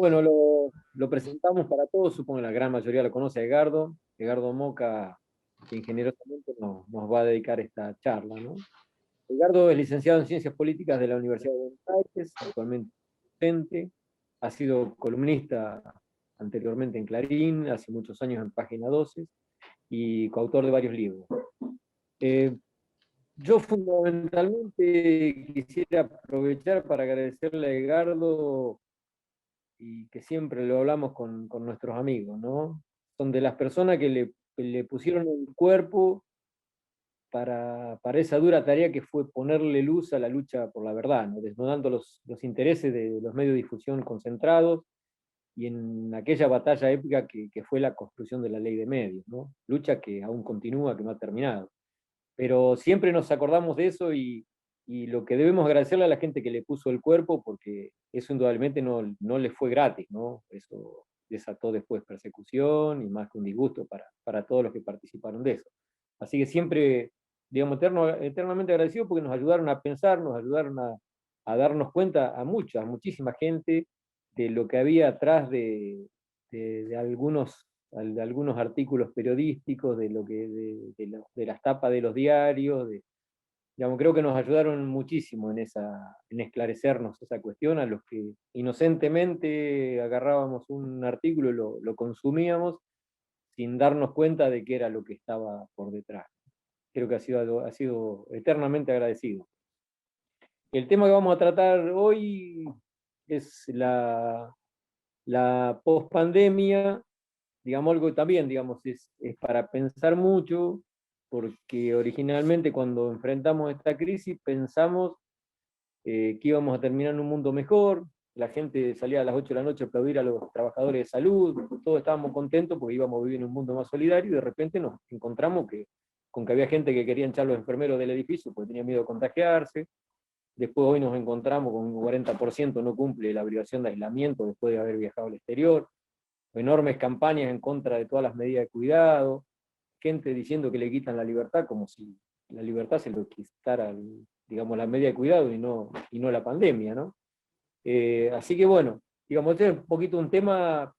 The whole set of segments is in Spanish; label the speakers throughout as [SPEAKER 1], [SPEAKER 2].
[SPEAKER 1] Bueno, lo presentamos para todos, supongo que la gran mayoría lo conoce a Edgardo Moca, quien generosamente nos va a dedicar esta charla, ¿no? Edgardo es licenciado en Ciencias Políticas de la Universidad de Buenos Aires, actualmente docente, ha sido columnista anteriormente en Clarín, hace muchos años en Página 12, y coautor de varios libros. Yo fundamentalmente quisiera aprovechar para agradecerle a Edgardo, y que siempre lo hablamos con nuestros amigos, ¿no? Son de las personas que le pusieron el cuerpo para esa dura tarea que fue ponerle luz a la lucha por la verdad, ¿no? Desnudando los intereses de los medios de difusión concentrados, y en aquella batalla épica que fue la construcción de la ley de medios, ¿no? Lucha que aún continúa, que no ha terminado. Pero siempre nos acordamos de eso, y lo que debemos agradecerle a la gente que le puso el cuerpo, porque eso indudablemente no le fue gratis, ¿no? Eso desató después persecución y más que un disgusto para todos los que participaron de eso. Así que siempre, digamos, eternamente agradecidos, porque nos ayudaron a pensar, nos ayudaron a darnos cuenta a muchísima gente de lo que había atrás de algunos artículos periodísticos, de las tapas de los diarios, digamos, creo que nos ayudaron muchísimo en esclarecernos esa cuestión, a los que inocentemente agarrábamos un artículo y lo consumíamos sin darnos cuenta de qué era lo que estaba por detrás. Creo que ha sido eternamente agradecido. El tema que vamos a tratar hoy es la pospandemia, digamos, algo también, digamos, es para pensar mucho, porque originalmente cuando enfrentamos esta crisis pensamos que íbamos a terminar en un mundo mejor, la gente salía a las 8 de la noche a aplaudir a los trabajadores de salud, todos estábamos contentos porque íbamos a vivir en un mundo más solidario, y de repente nos encontramos con que había gente que quería echar a los enfermeros del edificio porque tenía miedo de contagiarse. Después hoy nos encontramos con un 40% no cumple la obligación de aislamiento después de haber viajado al exterior, enormes campañas en contra de todas las medidas de cuidado, gente diciendo que le quitan la libertad como si la libertad se lo quitara, digamos, la medida de cuidado y no la pandemia, ¿no? Así que bueno, digamos, este es un poquito un tema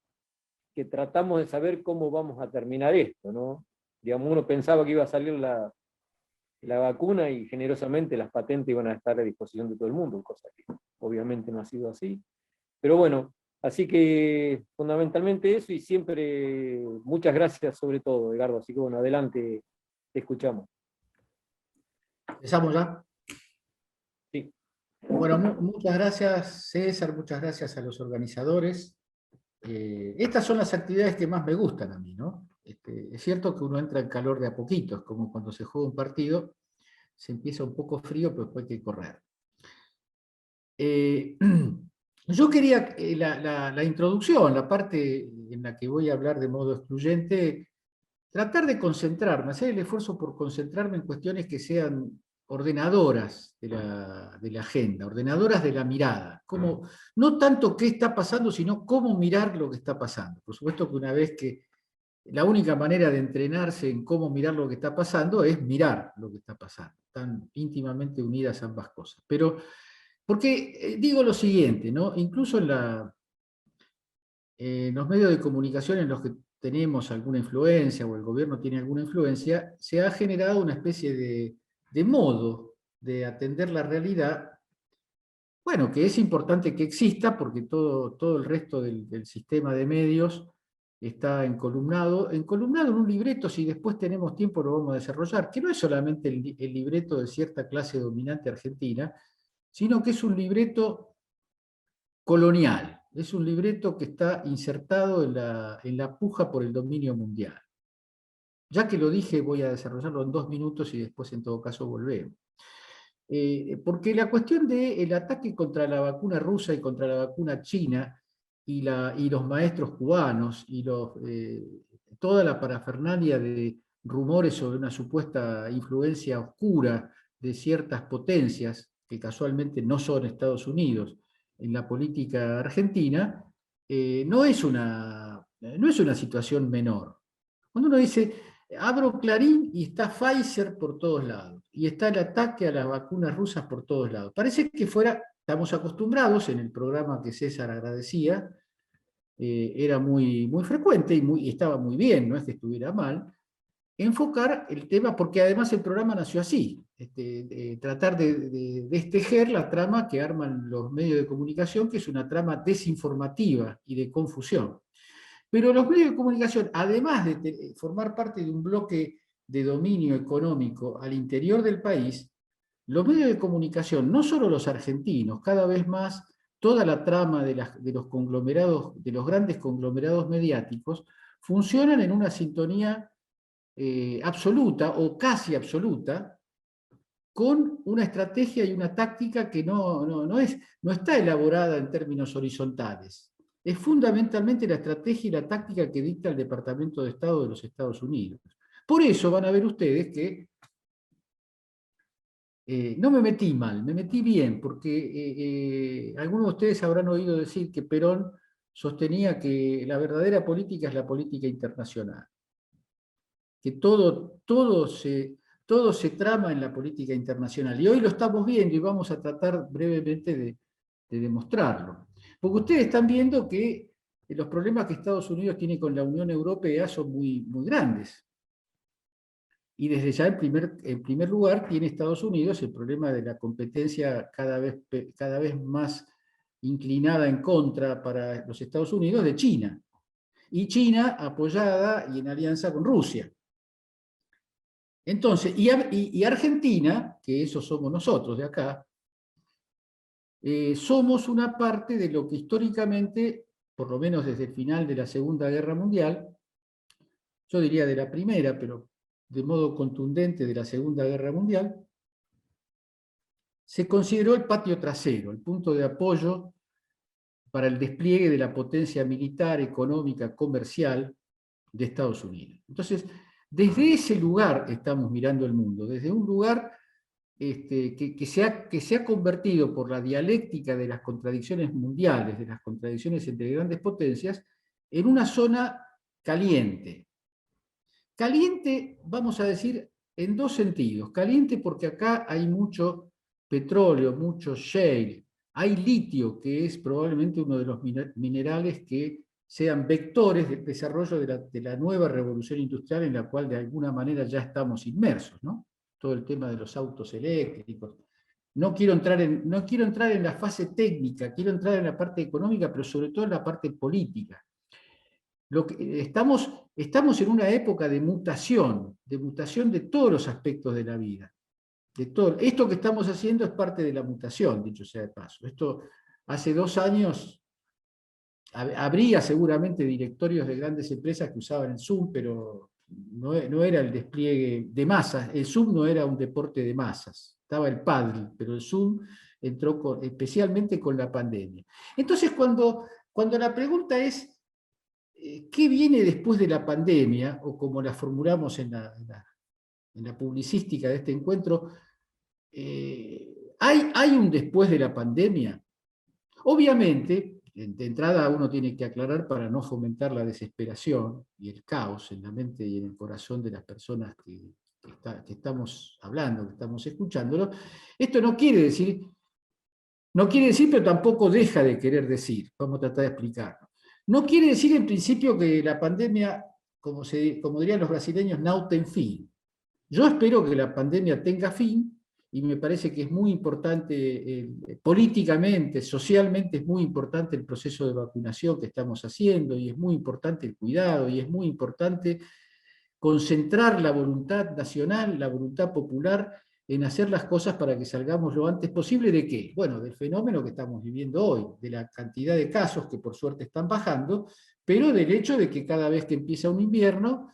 [SPEAKER 1] que tratamos de saber cómo vamos a terminar esto, ¿no? Digamos, uno pensaba que iba a salir la vacuna y generosamente las patentes iban a estar a disposición de todo el mundo, cosa que obviamente no ha sido así. Pero bueno, así que fundamentalmente eso, y siempre muchas gracias sobre todo, Edgardo. Así que bueno, adelante, te escuchamos.
[SPEAKER 2] ¿Empezamos ya?
[SPEAKER 1] Sí.
[SPEAKER 2] Bueno, muchas gracias, César, muchas gracias a los organizadores. Estas son las actividades que más me gustan a mí, ¿no? Es cierto que uno entra en calor de a poquitos, como cuando se juega un partido, se empieza un poco frío, pero después hay que correr. Yo quería, la introducción, la parte en la que voy a hablar de modo excluyente, tratar de concentrarme, hacer el esfuerzo por concentrarme en cuestiones que sean ordenadoras de la agenda, ordenadoras de la mirada. No tanto qué está pasando, sino cómo mirar lo que está pasando. Por supuesto que una vez que la única manera de entrenarse en cómo mirar lo que está pasando es mirar lo que está pasando. Están íntimamente unidas ambas cosas. Pero, porque digo lo siguiente, ¿no? Incluso en los medios de comunicación en los que tenemos alguna influencia, o el gobierno tiene alguna influencia, se ha generado una especie de modo de atender la realidad, bueno, que es importante que exista, porque todo el resto del sistema de medios está encolumnado en un libreto. Si después tenemos tiempo lo vamos a desarrollar, que no es solamente el libreto de cierta clase dominante argentina, sino que es un libreto colonial. Es un libreto que está insertado en la puja por el dominio mundial. Ya que lo dije, voy a desarrollarlo en 2 minutos y después en todo caso volvemos. Porque la cuestión del ataque contra la vacuna rusa y contra la vacuna china, y los maestros cubanos, y toda la parafernalia de rumores sobre una supuesta influencia oscura de ciertas potencias, que casualmente no son Estados Unidos, en la política argentina, no es una situación menor. Cuando uno dice, abro Clarín y está Pfizer por todos lados, y está el ataque a las vacunas rusas por todos lados, parece que estamos acostumbrados, en el programa que César agradecía, era muy frecuente y estaba muy bien, no es que estuviera mal, enfocar el tema, porque además el programa nació así, tratar de destejer la trama que arman los medios de comunicación, que es una trama desinformativa y de confusión. Pero los medios de comunicación, además de formar parte de un bloque de dominio económico al interior del país, los medios de comunicación, no solo los argentinos, cada vez más toda la trama de los conglomerados, de los grandes conglomerados mediáticos, funcionan en una sintonía absoluta o casi absoluta, con una estrategia y una táctica que no está elaborada en términos horizontales. Es fundamentalmente la estrategia y la táctica que dicta el Departamento de Estado de los Estados Unidos. Por eso van a ver ustedes que no me metí mal, me metí bien, porque algunos de ustedes habrán oído decir que Perón sostenía que la verdadera política es la política internacional, que todo se trama en la política internacional. Y hoy lo estamos viendo y vamos a tratar brevemente de demostrarlo. Porque ustedes están viendo que los problemas que Estados Unidos tiene con la Unión Europea son muy grandes. Y desde ya, en primer lugar, tiene Estados Unidos el problema de la competencia cada vez más inclinada en contra para los Estados Unidos de China. Y China apoyada y en alianza con Rusia. Entonces, y Argentina, que eso somos nosotros de acá, somos una parte de lo que históricamente, por lo menos desde el final de la Segunda Guerra Mundial, yo diría de la Primera, pero de modo contundente de la Segunda Guerra Mundial, se consideró el patio trasero, el punto de apoyo para el despliegue de la potencia militar, económica, comercial de Estados Unidos. Entonces, desde ese lugar estamos mirando el mundo, desde un lugar que se ha convertido por la dialéctica de las contradicciones mundiales, de las contradicciones entre grandes potencias, en una zona caliente. Caliente, vamos a decir, en dos sentidos. Caliente porque acá hay mucho petróleo, mucho shale, hay litio, que es probablemente uno de los minerales que sean vectores del desarrollo de la nueva revolución industrial en la cual de alguna manera ya estamos inmersos, ¿no? Todo el tema de los autos eléctricos. No quiero entrar en la fase técnica, quiero entrar en la parte económica, pero sobre todo en la parte política. Estamos en una época de mutación de todos los aspectos de la vida. Esto que estamos haciendo es parte de la mutación, dicho sea de paso. Esto hace 2 años habría seguramente directorios de grandes empresas que usaban el Zoom, pero no era el despliegue de masas. El Zoom no era un deporte de masas. Estaba el pádel, pero el Zoom entró especialmente con la pandemia. Entonces, cuando la pregunta es ¿qué viene después de la pandemia? O como la formulamos en la publicística de este encuentro, ¿hay un después de la pandemia? Obviamente, de entrada uno tiene que aclarar para no fomentar la desesperación y el caos en la mente y en el corazón de las personas que estamos hablando, que estamos escuchándolo. Esto no quiere decir, pero tampoco deja de querer decir. Vamos a tratar de explicarlo. No quiere decir en principio que la pandemia, como dirían los brasileños, não tem fin. Yo espero que la pandemia tenga fin, y me parece que es muy importante, políticamente, socialmente, es muy importante el proceso de vacunación que estamos haciendo, y es muy importante el cuidado, y es muy importante concentrar la voluntad nacional, la voluntad popular, en hacer las cosas para que salgamos lo antes posible ¿de qué? Bueno, del fenómeno que estamos viviendo hoy, de la cantidad de casos que por suerte están bajando, pero del hecho de que cada vez que empieza un invierno,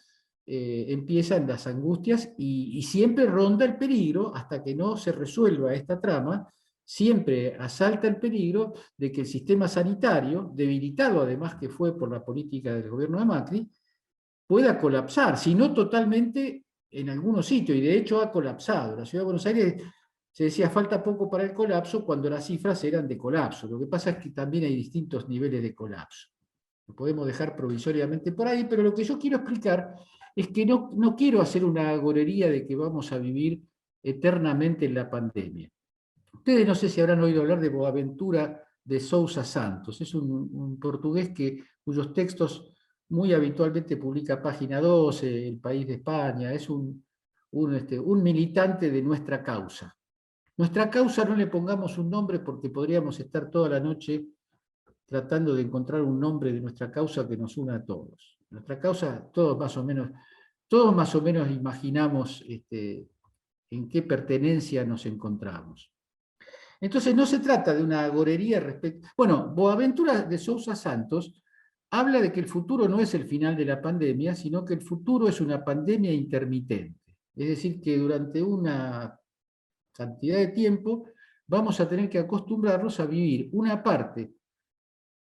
[SPEAKER 2] empiezan las angustias y siempre ronda el peligro, hasta que no se resuelva esta trama, siempre asalta el peligro de que el sistema sanitario, debilitado además que fue por la política del gobierno de Macri, pueda colapsar, si no totalmente en algunos sitios, y de hecho ha colapsado. La Ciudad de Buenos Aires se decía falta poco para el colapso cuando las cifras eran de colapso. Lo que pasa es que también hay distintos niveles de colapso. Lo podemos dejar provisoriamente por ahí, pero lo que yo quiero explicar es que no quiero hacer una agorería de que vamos a vivir eternamente en la pandemia. Ustedes no sé si habrán oído hablar de Boaventura de Sousa Santos. Es un portugués cuyos textos muy habitualmente publica Página 12, El País de España. Es un militante de nuestra causa. Nuestra causa no le pongamos un nombre porque podríamos estar toda la noche tratando de encontrar un nombre de nuestra causa que nos una a todos. Nuestra causa, todos más o menos imaginamos en qué pertenencia nos encontramos. Entonces no se trata de una agorería respecto... Bueno, Boaventura de Sousa Santos habla de que el futuro no es el final de la pandemia, sino que el futuro es una pandemia intermitente. Es decir, que durante una cantidad de tiempo vamos a tener que acostumbrarnos a vivir una parte,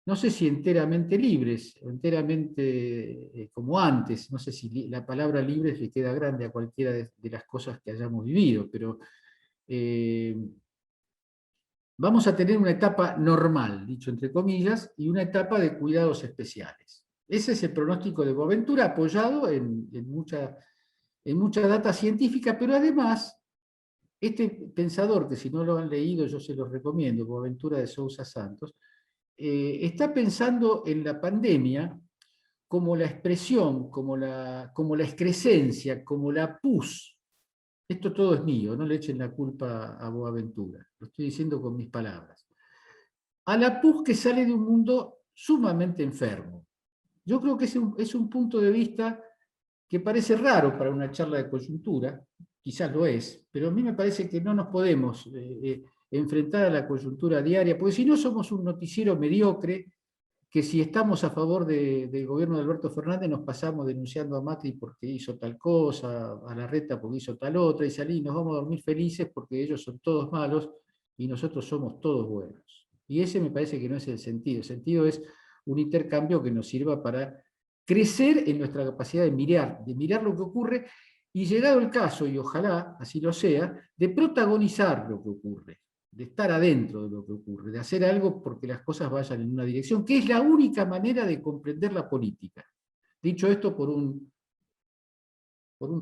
[SPEAKER 2] no sé si enteramente libres, o enteramente como antes, no sé si la palabra libres le queda grande a cualquiera de las cosas que hayamos vivido, pero vamos a tener una etapa normal, dicho entre comillas, y una etapa de cuidados especiales. Ese es el pronóstico de Boaventura, apoyado en mucha data científica, pero además, este pensador, que si no lo han leído yo se los recomiendo, Boaventura de Sousa Santos, está pensando en la pandemia como la expresión, como la excrescencia, como la pus. Esto todo es mío, no le echen la culpa a Boaventura, lo estoy diciendo con mis palabras. A la pus que sale de un mundo sumamente enfermo. Yo creo que es un punto de vista que parece raro para una charla de coyuntura, quizás lo es, pero a mí me parece que no nos podemos enfrentar a la coyuntura diaria, porque si no somos un noticiero mediocre, que si estamos a favor del gobierno de Alberto Fernández nos pasamos denunciando a Macri porque hizo tal cosa, a Larreta porque hizo tal otra, y salí, nos vamos a dormir felices porque ellos son todos malos y nosotros somos todos buenos. Y ese me parece que no es el sentido. El sentido es un intercambio que nos sirva para crecer en nuestra capacidad de mirar lo que ocurre, y llegado el caso, y ojalá así lo sea, de protagonizar lo que ocurre, de estar adentro de lo que ocurre, de hacer algo porque las cosas vayan en una dirección, que es la única manera de comprender la política. Dicho esto por un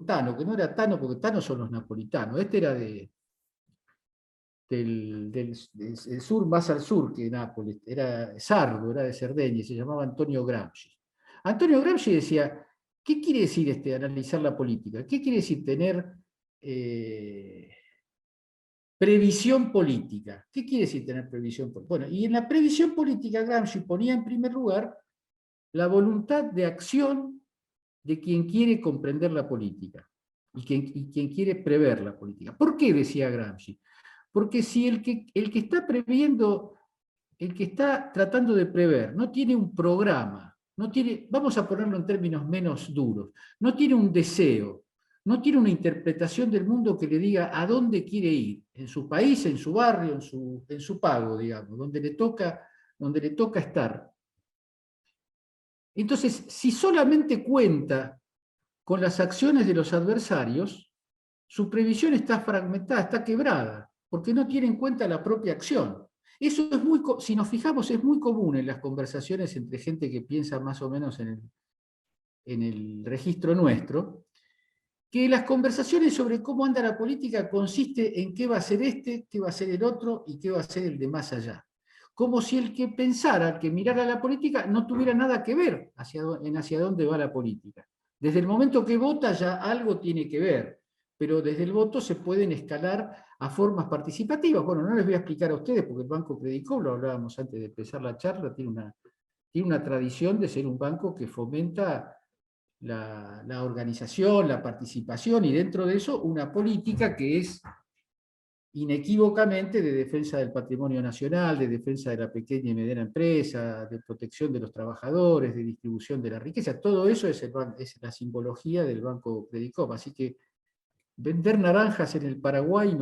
[SPEAKER 2] Tano, que no era Tano porque Tano son los napolitanos, este era del sur, más al sur que Nápoles, era sardo, era de Cerdeña, y se llamaba Antonio Gramsci. Antonio Gramsci decía, ¿qué quiere decir analizar la política? ¿Qué quiere decir tener previsión política? ¿Qué quiere decir tener previsión política? Bueno, y en la previsión política Gramsci ponía en primer lugar la voluntad de acción de quien quiere comprender la política y quien quiere prever la política. ¿Por qué decía Gramsci? Porque si el que está previendo, el que está tratando de prever, no tiene un programa, no tiene, vamos a ponerlo en términos menos duros, no tiene un deseo, no tiene una interpretación del mundo que le diga a dónde quiere ir, en su país, en su barrio, en su pago, digamos, donde le toca estar. Entonces, si solamente cuenta con las acciones de los adversarios, su previsión está fragmentada, está quebrada, porque no tiene en cuenta la propia acción. Eso es si nos fijamos, es muy común en las conversaciones entre gente que piensa más o menos en el registro nuestro, que las conversaciones sobre cómo anda la política consiste en qué va a ser qué va a ser el otro y qué va a ser el de más allá. Como si el que pensara, que mirara la política, no tuviera nada que ver hacia dónde va la política. Desde el momento que vota ya algo tiene que ver, pero desde el voto se pueden escalar a formas participativas. Bueno, no les voy a explicar a ustedes, porque el Banco Credicop, lo hablábamos antes de empezar la charla, tiene una tradición de ser un banco que fomenta la organización, la participación, y dentro de eso una política que es inequívocamente de defensa del patrimonio nacional, de defensa de la pequeña y mediana empresa, de protección de los trabajadores, de distribución de la riqueza. Todo eso es la simbología del Banco Credicop. Así que vender naranjas en el Paraguay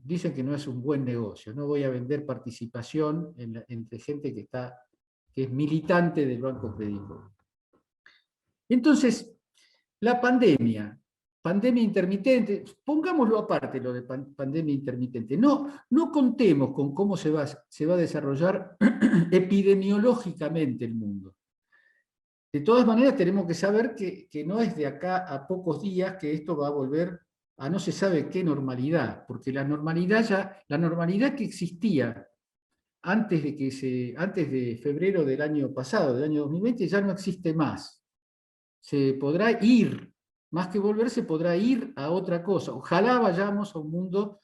[SPEAKER 2] dicen que no es un buen negocio. No voy a vender participación entre gente que es militante del Banco Credicop. Entonces, la pandemia intermitente, pongámoslo aparte lo de pandemia intermitente, no contemos con cómo se va a desarrollar epidemiológicamente el mundo. De todas maneras, tenemos que saber que no es de acá a pocos días que esto va a volver a no se sabe qué normalidad, porque la normalidad que existía antes de febrero del año pasado, del año 2020, ya no existe más. Se podrá ir, más que volver, se podrá ir a otra cosa. Ojalá vayamos a un mundo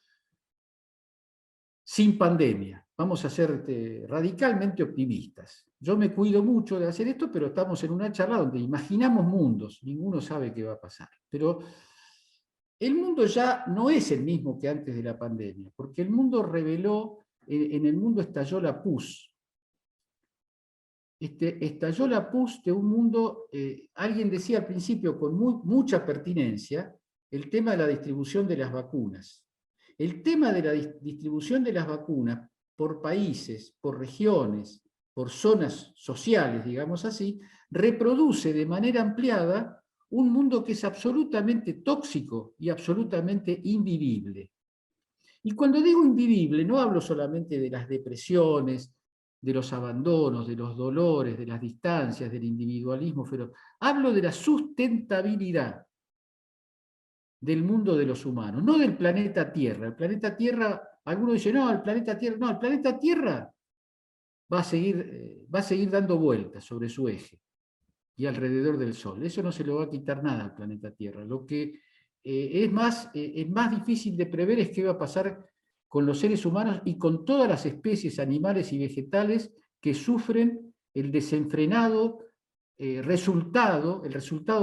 [SPEAKER 2] sin pandemia. Vamos a ser radicalmente optimistas. Yo me cuido mucho de hacer esto, pero estamos en una charla donde imaginamos mundos, ninguno sabe qué va a pasar. Pero el mundo ya no es el mismo que antes de la pandemia, porque el mundo reveló, en el mundo estalló la pus. Estalló la pus de un mundo, alguien decía al principio con mucha pertinencia, el tema de la distribución de las vacunas. El tema de la distribución de las vacunas por países, por regiones, por zonas sociales, digamos así, reproduce de manera ampliada un mundo que es absolutamente tóxico y absolutamente invivible. Y cuando digo invivible, no hablo solamente de las depresiones, de los abandonos, de los dolores, de las distancias, del individualismo feroz. Hablo de la sustentabilidad del mundo de los humanos, no del planeta Tierra. El planeta Tierra, algunos dicen, no, el planeta Tierra, no, el planeta Tierra va a seguir dando vueltas sobre su eje y alrededor del Sol. Eso no se lo va a quitar nada al planeta Tierra. Lo que es más difícil de prever es qué va a pasar con los seres humanos y con todas las especies animales y vegetales que sufren el desenfrenado el resultado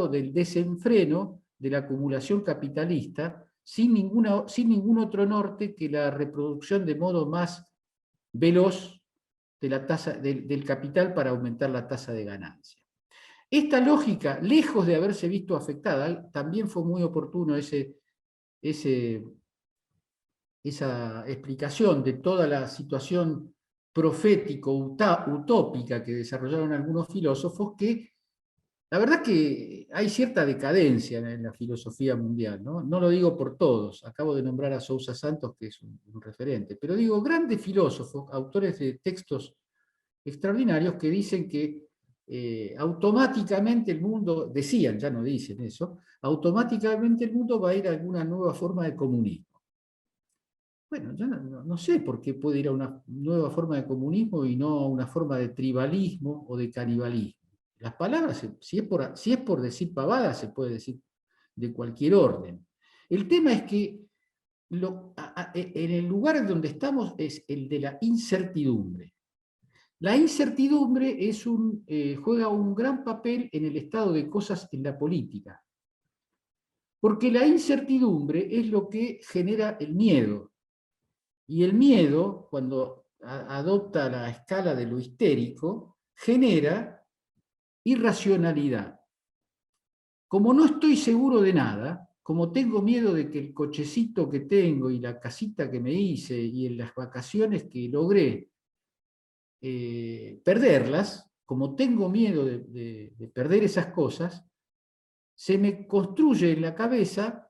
[SPEAKER 2] del desenfreno de la acumulación capitalista sin ningún otro norte que la reproducción de modo más veloz de la tasa, del capital para aumentar la tasa de ganancia. Esta lógica, lejos de haberse visto afectada, también fue muy oportuno esa explicación de toda la situación profético-utópica que desarrollaron algunos filósofos, que la verdad que hay cierta decadencia en la filosofía mundial, ¿no? No lo digo por todos, acabo de nombrar a Sousa Santos, que es un referente, pero digo grandes filósofos, autores de textos extraordinarios que dicen que automáticamente el mundo, decían, ya no dicen eso, automáticamente el mundo va a ir a alguna nueva forma de comunismo. Bueno, yo no sé por qué puede ir a una nueva forma de comunismo y no a una forma de tribalismo o de canibalismo. Las palabras, si es por decir pavadas, se puede decir de cualquier orden. El tema es que en el lugar en donde estamos es el de la incertidumbre. La incertidumbre juega un gran papel en el estado de cosas en la política. Porque la incertidumbre es lo que genera el miedo. Y el miedo, cuando adopta la escala de lo histérico, genera irracionalidad. Como no estoy seguro de nada, como tengo miedo de que el cochecito que tengo y la casita que me hice y en las vacaciones que logré perderlas, como tengo miedo de perder esas cosas, se me construye en la cabeza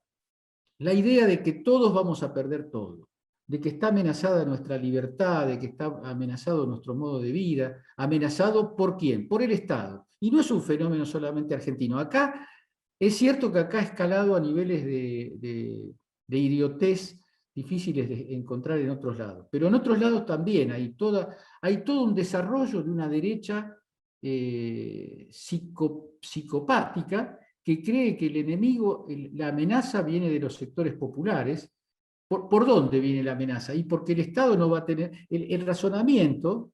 [SPEAKER 2] la idea de que todos vamos a perder todo, de que está amenazada nuestra libertad, de que está amenazado nuestro modo de vida. ¿Amenazado por quién? Por el Estado. Y no es un fenómeno solamente argentino. Acá, es cierto que acá ha escalado a niveles de idiotez difíciles de encontrar en otros lados. Pero en otros lados también hay todo un desarrollo de una derecha psicopática que cree que el enemigo, la amenaza viene de los sectores populares. ¿Por dónde viene la amenaza? Y porque el Estado no va a tener, el razonamiento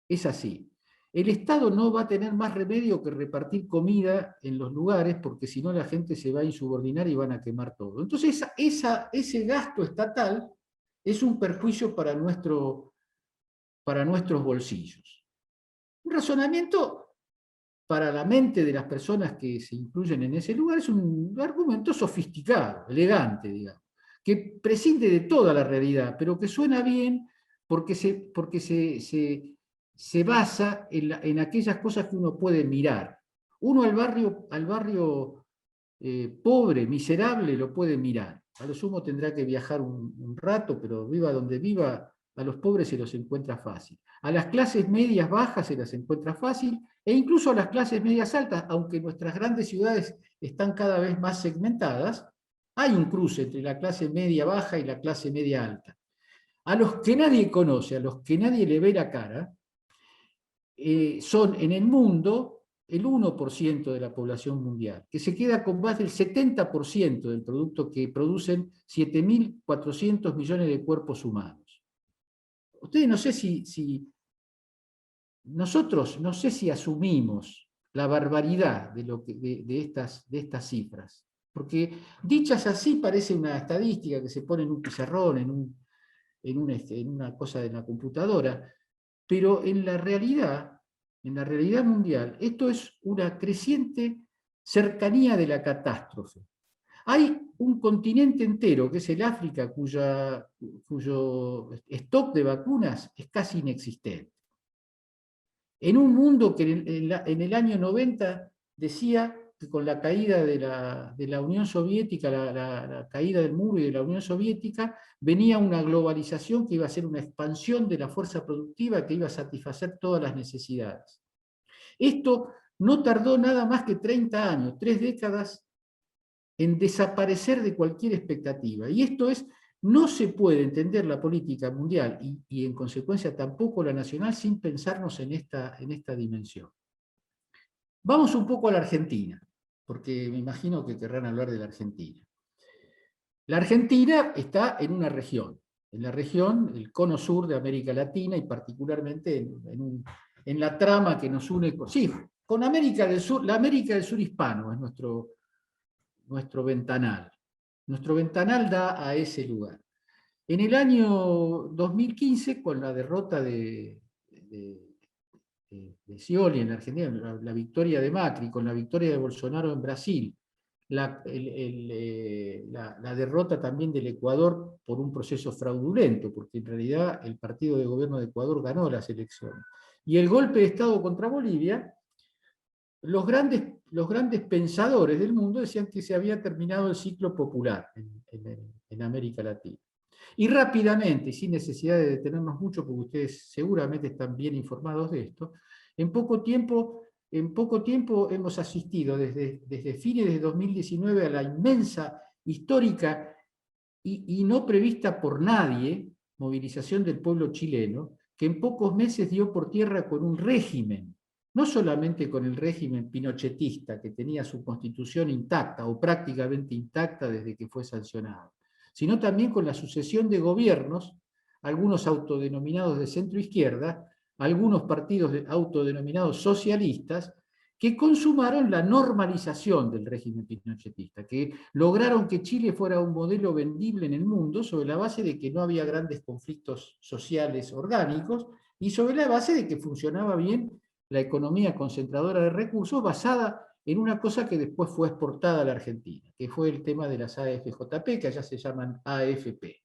[SPEAKER 2] es así. El Estado no va a tener más remedio que repartir comida en los lugares, porque si no la gente se va a insubordinar y van a quemar todo. Entonces ese gasto estatal es un perjuicio para nuestros bolsillos. Un razonamiento para la mente de las personas que se incluyen en ese lugar es un argumento sofisticado, elegante, digamos, que prescinde de toda la realidad, pero que suena bien porque se basa en aquellas cosas que uno puede mirar. Uno al barrio pobre, miserable, lo puede mirar. A lo sumo tendrá que viajar un rato, pero viva donde viva, a los pobres se los encuentra fácil. A las clases medias bajas se las encuentra fácil, e incluso a las clases medias altas, aunque nuestras grandes ciudades están cada vez más segmentadas, hay un cruce entre la clase media baja y la clase media alta. a los que nadie conoce, a los que nadie le ve la cara, son en el mundo el 1% de la población mundial, que se queda con más del 70% del producto que producen 7.400 millones de cuerpos humanos. Ustedes no sé nosotros no sé si asumimos la barbaridad de estas cifras, porque dichas así parece una estadística que se pone en un pizarrón, en una cosa de la computadora, pero en la realidad mundial, esto es una creciente cercanía de la catástrofe. Hay un continente entero, que es el África, cuyo stock de vacunas es casi inexistente. En un mundo que en el año 90 decía que con la caída de la Unión Soviética, la caída del muro y de la Unión Soviética, venía una globalización que iba a ser una expansión de la fuerza productiva que iba a satisfacer todas las necesidades. Esto no tardó nada más que 30 años, 3 décadas, en desaparecer de cualquier expectativa. Y esto es, no se puede entender la política mundial y en consecuencia tampoco la nacional sin pensarnos en esta dimensión. Vamos un poco a la Argentina, porque me imagino que querrán hablar de la Argentina. La Argentina está en una región, en la región, el cono sur de América Latina, y particularmente en la trama que nos une con América del Sur. La América del Sur hispano es nuestro ventanal. Nuestro ventanal da a ese lugar. En el año 2015, con la derrota de Scioli en la Argentina, la victoria de Macri, con la victoria de Bolsonaro en Brasil, la derrota también del Ecuador por un proceso fraudulento, porque en realidad el partido de gobierno de Ecuador ganó las elecciones, y el golpe de Estado contra Bolivia, los grandes pensadores del mundo decían que se había terminado el ciclo popular en América Latina. Y rápidamente, sin necesidad de detenernos mucho, porque ustedes seguramente están bien informados de esto, en poco tiempo hemos asistido desde fines de 2019 a la inmensa, histórica y no prevista por nadie movilización del pueblo chileno, que en pocos meses dio por tierra con un régimen, no solamente con el régimen pinochetista, que tenía su constitución intacta o prácticamente intacta desde que fue sancionado, sino también con la sucesión de gobiernos, algunos autodenominados de centro-izquierda, algunos partidos autodenominados socialistas, que consumaron la normalización del régimen pinochetista, que lograron que Chile fuera un modelo vendible en el mundo sobre la base de que no había grandes conflictos sociales orgánicos y sobre la base de que funcionaba bien la economía concentradora de recursos basada en una cosa que después fue exportada a la Argentina, que fue el tema de las AFJP, que allá se llaman AFP.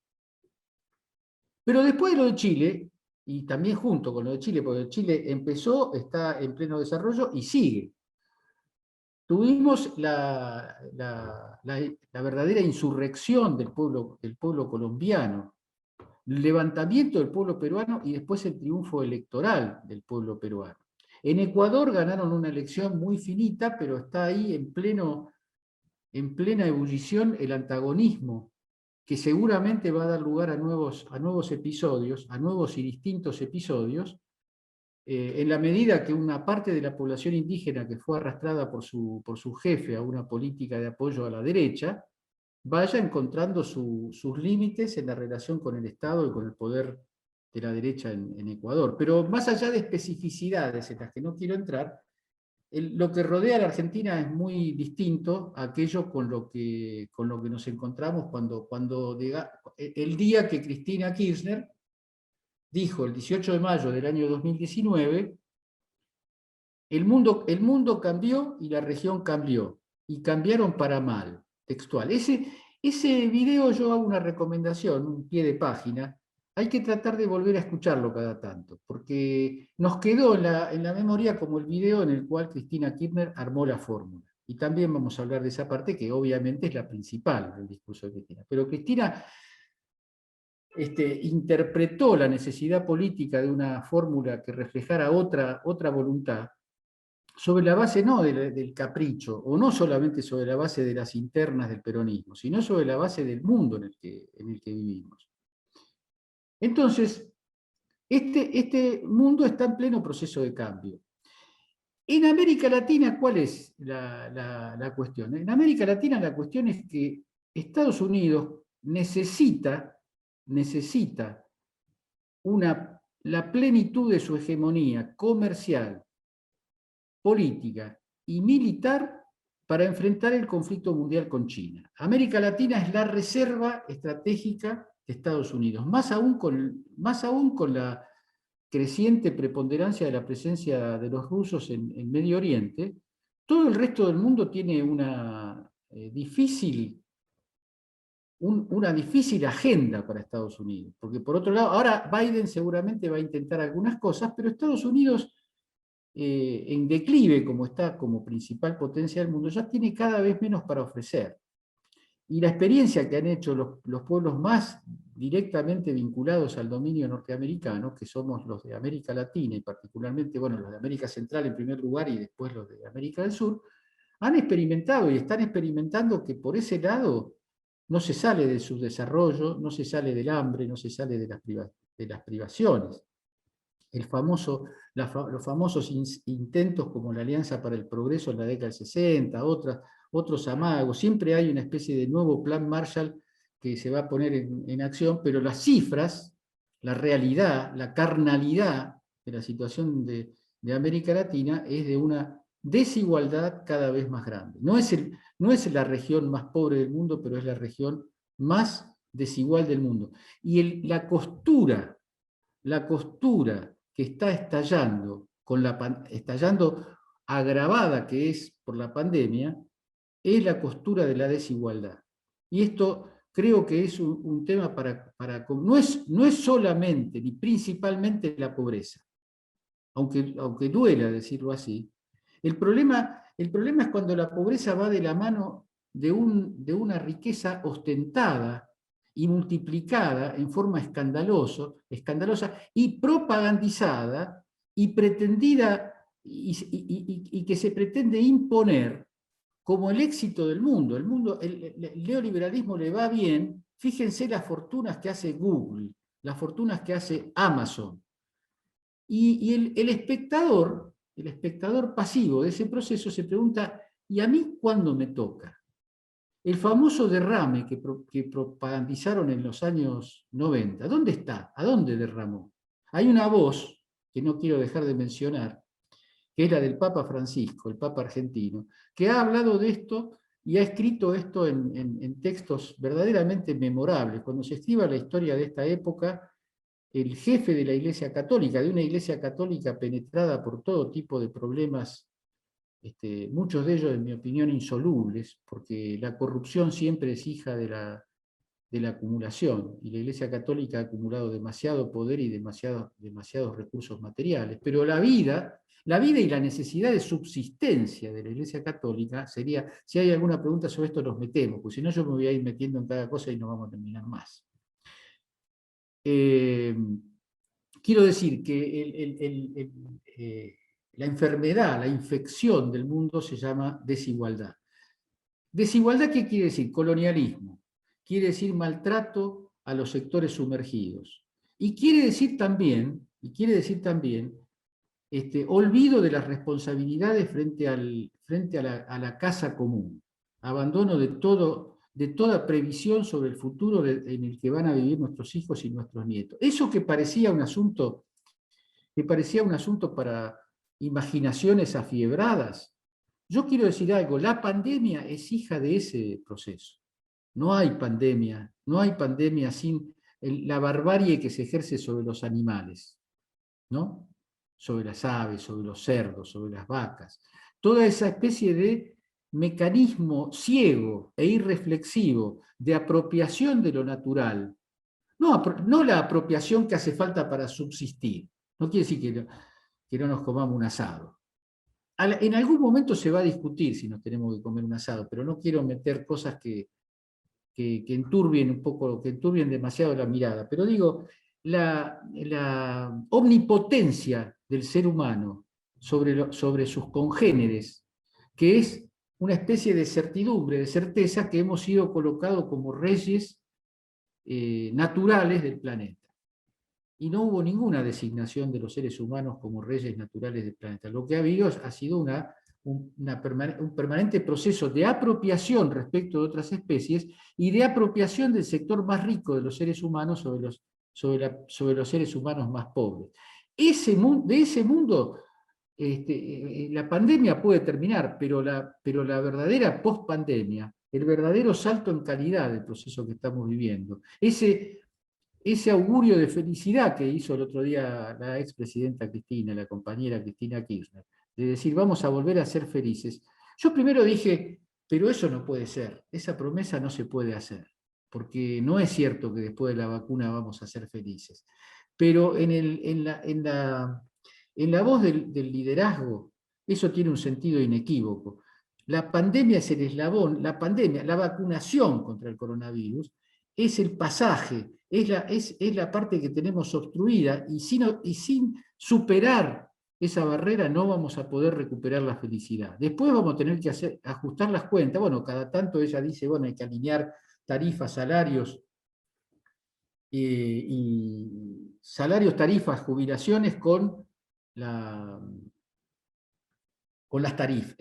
[SPEAKER 2] Pero después de lo de Chile, y también junto con lo de Chile, porque Chile empezó, está en pleno desarrollo y sigue. Tuvimos la verdadera insurrección del pueblo colombiano, el levantamiento del pueblo peruano y después el triunfo electoral del pueblo peruano. En Ecuador ganaron una elección muy finita, pero está ahí en plena ebullición el antagonismo, que seguramente va a dar lugar a nuevos episodios, a nuevos y distintos episodios, en la medida que una parte de la población indígena que fue arrastrada por su jefe a una política de apoyo a la derecha, vaya encontrando sus límites en la relación con el Estado y con el poder de la derecha en Ecuador. Pero más allá de especificidades en las que no quiero entrar, lo que rodea a la Argentina es muy distinto a aquello con lo que nos encontramos el día que Cristina Kirchner dijo, el 18 de mayo del año 2019, el mundo cambió y la región cambió, y cambiaron para mal, textual. Ese video yo hago una recomendación, un pie de página, hay que tratar de volver a escucharlo cada tanto, porque nos quedó en la memoria como el video en el cual Cristina Kirchner armó la fórmula. Y también vamos a hablar de esa parte que obviamente es la principal del discurso de Cristina. Pero Cristina interpretó la necesidad política de una fórmula que reflejara otra voluntad, sobre la base no del capricho, o no solamente sobre la base de las internas del peronismo, sino sobre la base del mundo en el que vivimos. Entonces, este mundo está en pleno proceso de cambio. En América Latina, ¿cuál es la cuestión? En América Latina la cuestión es que Estados Unidos necesita la plenitud de su hegemonía comercial, política y militar para enfrentar el conflicto mundial con China. América Latina es la reserva estratégica de Estados Unidos, más aún con la creciente preponderancia de la presencia de los rusos en Medio Oriente. Todo el resto del mundo tiene una difícil agenda para Estados Unidos, porque por otro lado, ahora Biden seguramente va a intentar algunas cosas, pero Estados Unidos, en declive como está como principal potencia del mundo, ya tiene cada vez menos para ofrecer. Y la experiencia que han hecho los pueblos más directamente vinculados al dominio norteamericano, que somos los de América Latina, y particularmente, bueno, los de América Central en primer lugar y después los de América del Sur, han experimentado y están experimentando que por ese lado no se sale de su desarrollo, no se sale del hambre, no se sale de las privaciones. Los famosos intentos como la Alianza para el Progreso en la década del 60, otros amagos, siempre hay una especie de nuevo plan Marshall que se va a poner en acción, pero las cifras, la realidad, la carnalidad de la situación de América Latina es de una desigualdad cada vez más grande. No es la región más pobre del mundo, pero es la región más desigual del mundo. Y la costura que está estallando, estallando agravada que es por la pandemia, es la costura de la desigualdad. Y esto creo que es un tema no es solamente ni principalmente la pobreza, aunque duela decirlo así. El problema es cuando la pobreza va de la mano de una riqueza ostentada y multiplicada en forma escandalosa y propagandizada y pretendida y que se pretende imponer como el éxito del mundo. El neoliberalismo le va bien. Fíjense las fortunas que hace Google, las fortunas que hace Amazon. Y el espectador pasivo de ese proceso se pregunta, ¿y a mí cuándo me toca? El famoso derrame que propagandizaron en los años 90, ¿dónde está? ¿A dónde derramó? Hay una voz, que no quiero dejar de mencionar, que es la del Papa Francisco, el Papa argentino, que ha hablado de esto y ha escrito esto en textos verdaderamente memorables. Cuando se escriba la historia de esta época, el jefe de la Iglesia Católica, de una Iglesia Católica penetrada por todo tipo de problemas, muchos de ellos, en mi opinión, insolubles, porque la corrupción siempre es hija de la acumulación, y la Iglesia Católica ha acumulado demasiado poder y demasiados recursos materiales, pero la vida y la necesidad de subsistencia de la Iglesia Católica sería, si hay alguna pregunta sobre esto nos metemos, porque si no yo me voy a ir metiendo en cada cosa y no vamos a terminar más. Quiero decir que la enfermedad, la infección del mundo se llama desigualdad. ¿Desigualdad qué quiere decir? Colonialismo. Quiere decir maltrato a los sectores sumergidos. Y quiere decir también olvido de las responsabilidades frente a la casa común. Abandono de toda previsión sobre el futuro en el que van a vivir nuestros hijos y nuestros nietos. Eso que parecía un asunto para imaginaciones afiebradas. Yo quiero decir algo, la pandemia es hija de ese proceso. No hay pandemia sin la barbarie que se ejerce sobre los animales, ¿no? Sobre las aves, sobre los cerdos, sobre las vacas. Toda esa especie de mecanismo ciego e irreflexivo de apropiación de lo natural. No la apropiación que hace falta para subsistir. No quiere decir que no nos comamos un asado. En algún momento se va a discutir si nos tenemos que comer un asado, pero no quiero meter cosas que enturbien demasiado la mirada. Pero digo, la omnipotencia del ser humano sobre sus congéneres, que es una especie de certidumbre, de certeza que hemos sido colocados como reyes naturales del planeta. y no hubo ninguna designación de los seres humanos como reyes naturales del planeta. Lo que ha habido ha sido un permanente proceso de apropiación respecto de otras especies y de apropiación del sector más rico de los seres humanos sobre los seres humanos más pobres. De ese mundo, la pandemia puede terminar, pero la verdadera post-pandemia, el verdadero salto en calidad del proceso que estamos viviendo, ese augurio de felicidad que hizo el otro día la expresidenta Cristina, la compañera Cristina Kirchner, de decir vamos a volver a ser felices. Yo primero dije, pero eso no puede ser, esa promesa no se puede hacer, porque no es cierto que después de la vacuna vamos a ser felices. Pero en la voz del liderazgo, eso tiene un sentido inequívoco. La pandemia es el eslabón, la vacunación contra el coronavirus, es el pasaje, es la parte que tenemos obstruida y sin superar esa barrera no vamos a poder recuperar la felicidad. Después vamos a tener que ajustar las cuentas. Bueno, cada tanto ella dice, bueno, hay que alinear tarifas, salarios, tarifas, jubilaciones con las tarifas,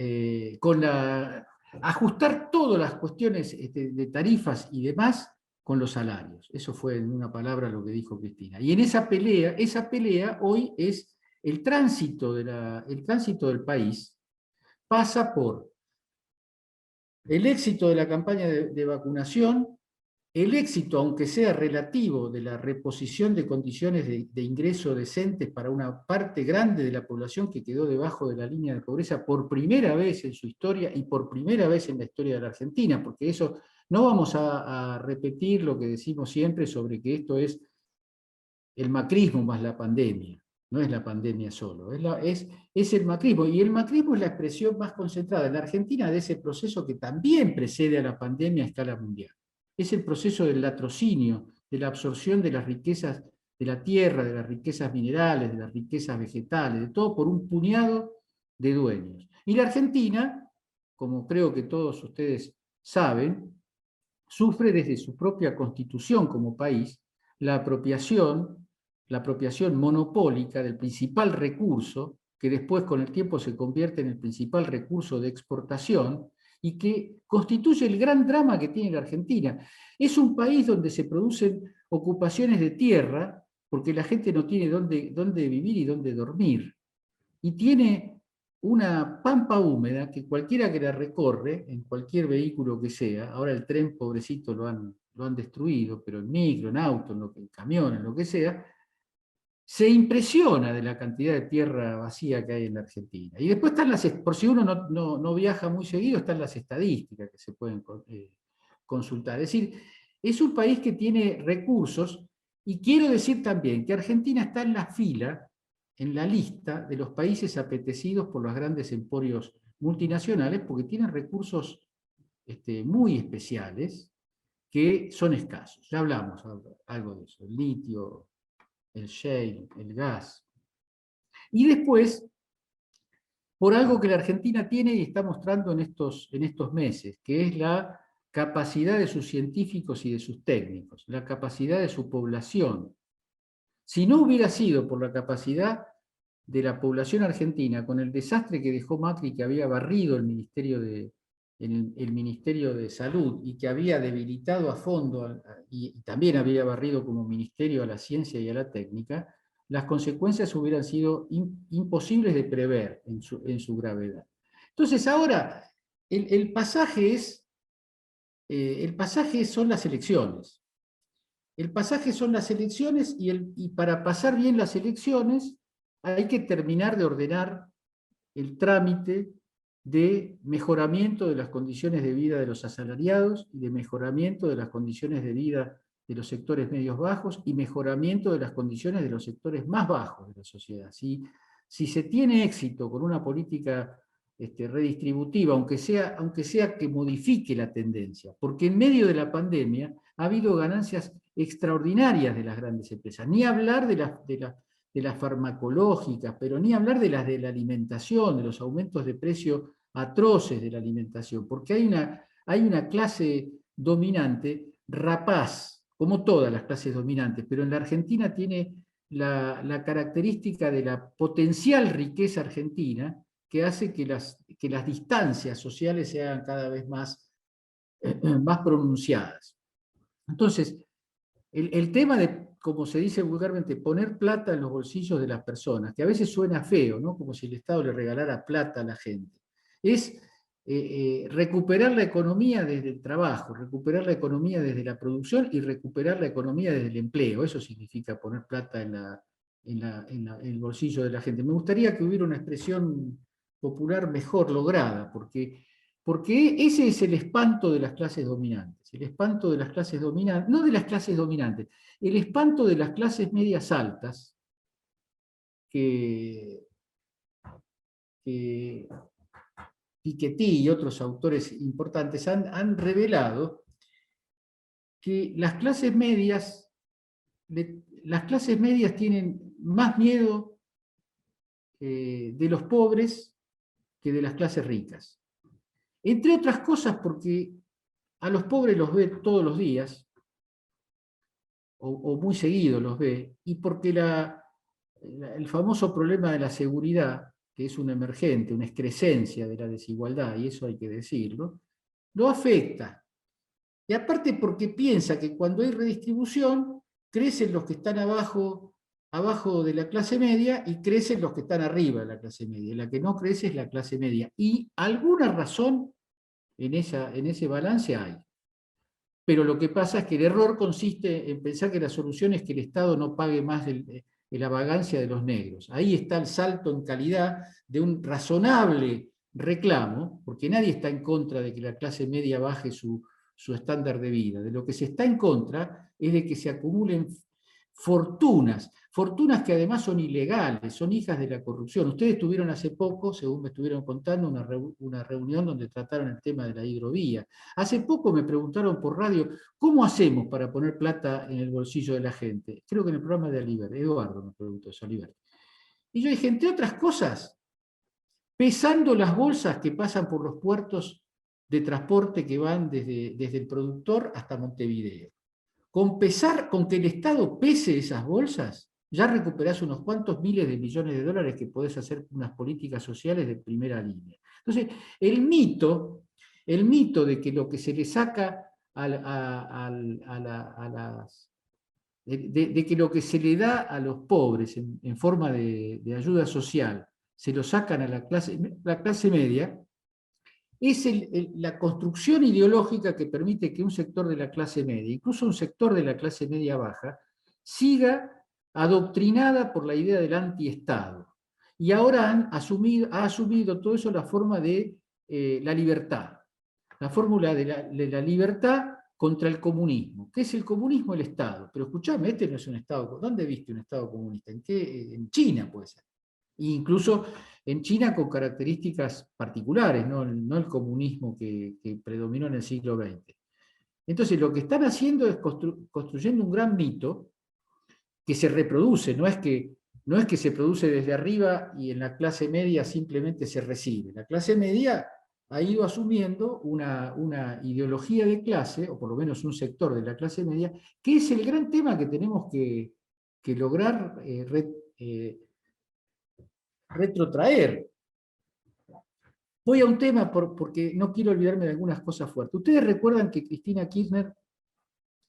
[SPEAKER 2] ajustar todas las cuestiones de tarifas y demás con los salarios. Eso fue en una palabra lo que dijo Cristina. Y en esa pelea hoy es el tránsito del país pasa por el éxito de la campaña de vacunación, el éxito, aunque sea relativo, de la reposición de condiciones de ingreso decentes para una parte grande de la población que quedó debajo de la línea de pobreza por primera vez en su historia y por primera vez en la historia de la Argentina, porque eso no vamos a repetir lo que decimos siempre sobre que esto es el macrismo más la pandemia. No es la pandemia solo, es el macrismo. Y el macrismo es la expresión más concentrada en la Argentina de ese proceso que también precede a la pandemia a escala mundial. Es el proceso del latrocinio, de la absorción de las riquezas de la tierra, de las riquezas minerales, de las riquezas vegetales, de todo por un puñado de dueños. Y la Argentina, como creo que todos ustedes saben, sufre desde su propia constitución como país la apropiación monopólica del principal recurso, que después con el tiempo se convierte en el principal recurso de exportación, y que constituye el gran drama que tiene la Argentina. Es un país donde se producen ocupaciones de tierra, porque la gente no tiene dónde vivir y dónde dormir, y tiene una pampa húmeda que cualquiera que la recorre, en cualquier vehículo que sea, ahora el tren pobrecito lo han destruido, pero en micro, en auto, en camión, en lo que sea, se impresiona de la cantidad de tierra vacía que hay en la Argentina. Y después por si uno no viaja muy seguido, están las estadísticas que se pueden consultar. Es decir, es un país que tiene recursos, y quiero decir también que Argentina está en la fila, en la lista de los países apetecidos por los grandes emporios multinacionales, porque tienen recursos muy especiales que son escasos. Ya hablamos algo de eso, el litio, el shale, el gas. Y después, por algo que la Argentina tiene y está mostrando en estos meses, que es la capacidad de sus científicos y de sus técnicos, la capacidad de su población. Si no hubiera sido por la capacidad de la población argentina, con el desastre que dejó Macri, que había barrido el Ministerio de Salud y que había debilitado a fondo, y también había barrido como ministerio a la ciencia y a la técnica, las consecuencias hubieran sido imposibles de prever en su gravedad. Entonces ahora, el pasaje son las elecciones. El pasaje son las elecciones y para pasar bien las elecciones hay que terminar de ordenar el trámite de mejoramiento de las condiciones de vida de los asalariados y de mejoramiento de las condiciones de vida de los sectores medios bajos y mejoramiento de las condiciones de los sectores más bajos de la sociedad. Si se tiene éxito con una política redistributiva, aunque sea que modifique la tendencia, porque en medio de la pandemia ha habido ganancias extraordinarias de las grandes empresas, ni hablar de las farmacológicas, pero ni hablar de las de la alimentación, de los aumentos de precio atroces de la alimentación, porque hay una clase dominante rapaz, como todas las clases dominantes, pero en la Argentina tiene la característica de la potencial riqueza argentina que hace que las distancias sociales se hagan cada vez más pronunciadas. Entonces, el tema de, como se dice vulgarmente, poner plata en los bolsillos de las personas, que a veces suena feo, ¿no? Como si el Estado le regalara plata a la gente, es recuperar la economía desde el trabajo, recuperar la economía desde la producción y recuperar la economía desde el empleo. Eso significa poner plata en el bolsillo de la gente. Me gustaría que hubiera una expresión popular mejor lograda, porque ese es el espanto de las clases dominantes. El espanto de las clases dominantes, no de las clases dominantes, el espanto de las clases medias altas, que Piketty y otros autores importantes han revelado que las clases medias tienen más miedo de los pobres que de las clases ricas. Entre otras cosas porque a los pobres los ve todos los días, o muy seguido los ve, y porque el famoso problema de la seguridad, que es un emergente, una excrescencia de la desigualdad, y eso hay que decirlo, lo afecta. Y aparte porque piensa que cuando hay redistribución, crecen los que están abajo de la clase media y crecen los que están arriba de la clase media. La que no crece es la clase media. Y alguna razón en ese balance hay. Pero lo que pasa es que el error consiste en pensar que la solución es que el Estado no pague más la vagancia de los negros. Ahí está el salto en calidad de un razonable reclamo, porque nadie está en contra de que la clase media baje su estándar de vida. De lo que se está en contra es de que se acumulen fortunas que además son ilegales, son hijas de la corrupción. Ustedes tuvieron hace poco, según me estuvieron contando, una reunión donde trataron el tema de la hidrovía. Hace poco me preguntaron por radio, ¿cómo hacemos para poner plata en el bolsillo de la gente? Creo que en el programa de Aliber, Eduardo me preguntó eso, Aliber. Y yo dije, entre otras cosas, pesando las bolsas que pasan por los puertos de transporte que van desde el productor hasta Montevideo. Con que el Estado pese esas bolsas, ya recuperás unos cuantos miles de millones de dólares que podés hacer unas políticas sociales de primera línea. Entonces, el mito de que lo que se le saca de que lo que se le da a los pobres en forma de ayuda social se lo sacan a la clase media, es la construcción ideológica que permite que un sector de la clase media, incluso un sector de la clase media baja, siga adoctrinada por la idea del antiestado. Y ahora ha asumido todo eso la forma de la libertad, la fórmula de la libertad contra el comunismo. ¿Qué es el comunismo? El Estado. Pero escuchame, este no es un Estado. ¿Dónde viste un Estado comunista? En China puede ser. E incluso en China con características particulares, no el comunismo que predominó en el siglo XX. Entonces lo que están haciendo es construyendo un gran mito que se reproduce, no es que se produce desde arriba y en la clase media simplemente se recibe. La clase media ha ido asumiendo una ideología de clase, o por lo menos un sector de la clase media, que es el gran tema que tenemos que lograr retrotraer. Voy a un tema porque no quiero olvidarme de algunas cosas fuertes. Ustedes recuerdan que Cristina Kirchner,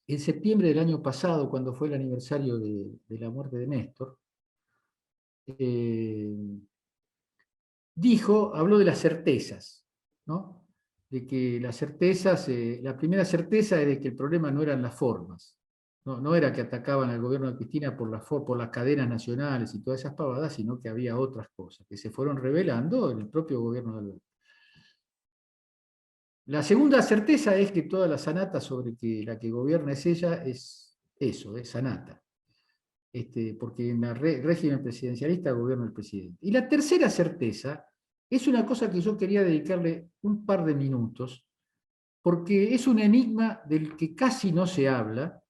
[SPEAKER 2] en septiembre del año pasado, cuando fue el aniversario de la muerte de Néstor, habló de las certezas, ¿no? De que las certezas, la primera certeza es de que el problema no eran las formas, no era que atacaban al gobierno de Cristina por las cadenas nacionales y todas esas pavadas, sino que había otras cosas que se fueron revelando en el propio gobierno de Alberto. La segunda certeza es que toda la sanata sobre que la que gobierna es ella es eso, es sanata. Porque en el régimen presidencialista gobierna el presidente. Y la tercera certeza es una cosa que yo quería dedicarle un par de minutos, porque es un enigma del que casi no se habla,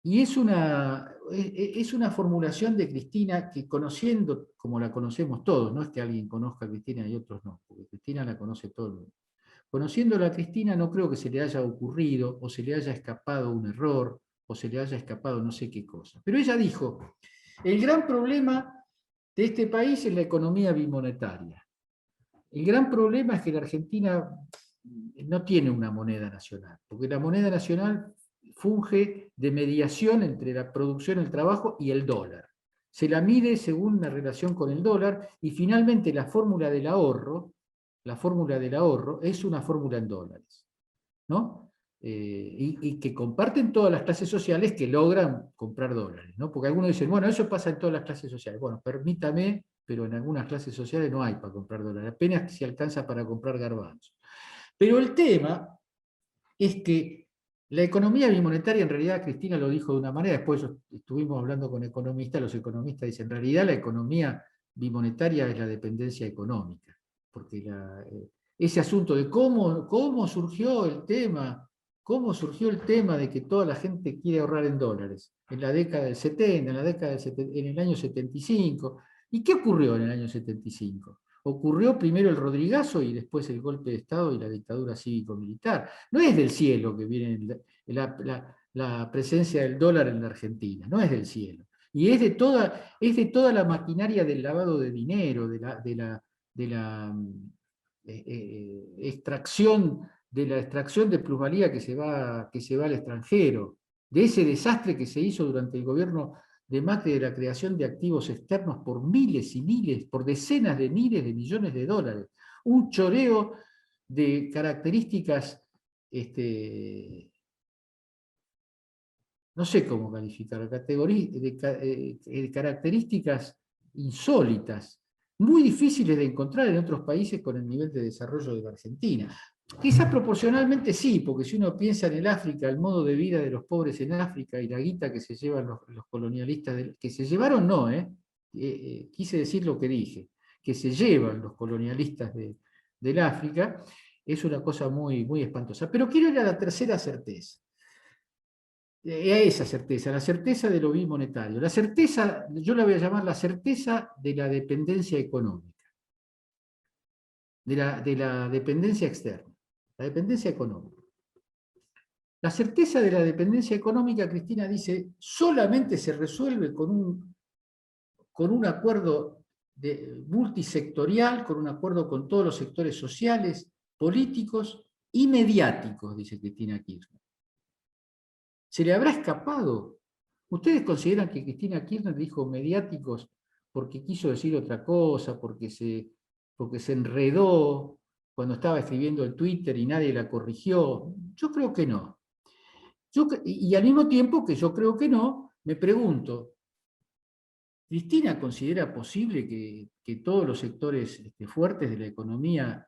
[SPEAKER 2] y es una formulación de Cristina que, conociendo como la conocemos todos, no es que alguien conozca a Cristina y otros no, porque Cristina la conoce todo el mundo. Conociéndola a Cristina no creo que se le haya ocurrido o se le haya escapado un error o se le haya escapado no sé qué cosa. Pero ella dijo, el gran problema de este país es la economía bimonetaria. El gran problema es que la Argentina no tiene una moneda nacional, porque la moneda nacional funge de mediación entre la producción, el trabajo y el dólar. Se la mide según una relación con el dólar y finalmente la fórmula del ahorro es una fórmula en dólares, ¿no? Y que comparten todas las clases sociales que logran comprar dólares, ¿no? Porque algunos dicen, bueno, eso pasa en todas las clases sociales. Bueno, permítame, pero en algunas clases sociales no hay para comprar dólares, apenas se alcanza para comprar garbanzos. Pero el tema es que la economía bimonetaria, en realidad Cristina lo dijo de una manera, después estuvimos hablando con economistas, los economistas dicen, en realidad la economía bimonetaria es la dependencia económica, porque ese asunto de cómo surgió el tema, de que toda la gente quiere ahorrar en dólares, en la década del 70, en el año 75, ¿y qué ocurrió en el año 75? Ocurrió primero el Rodrigazo y después el golpe de Estado y la dictadura cívico-militar. No es del cielo que viene la presencia del dólar en la Argentina, no es del cielo. Y es de toda la maquinaria del lavado de dinero, de la extracción de plusvalía que se va al extranjero, de ese desastre que se hizo durante el gobierno de Macri de la creación de activos externos por miles y miles, por decenas de miles de millones de dólares. Un choreo de características, no sé cómo calificar, de características insólitas, muy difíciles de encontrar en otros países con el nivel de desarrollo de la Argentina. Quizás proporcionalmente sí, porque si uno piensa en el África, el modo de vida de los pobres en África y la guita que se llevan los colonialistas, que se llevaron no, quise decir lo que dije, que se llevan los colonialistas del África, es una cosa muy, muy espantosa. Pero quiero ir a la tercera certeza. A esa certeza, la certeza de lo bimonetario. La certeza, yo la voy a llamar la certeza de la dependencia económica, de la dependencia externa, la dependencia económica. La certeza de la dependencia económica, Cristina dice, solamente se resuelve con un acuerdo multisectorial, con un acuerdo con todos los sectores sociales, políticos y mediáticos, dice Cristina Kirchner. ¿Se le habrá escapado? ¿Ustedes consideran que Cristina Kirchner dijo mediáticos porque quiso decir otra cosa, porque se enredó cuando estaba escribiendo el Twitter y nadie la corrigió? Yo creo que no. Y al mismo tiempo que yo creo que no, me pregunto, ¿Cristina considera posible que todos los sectores fuertes de la economía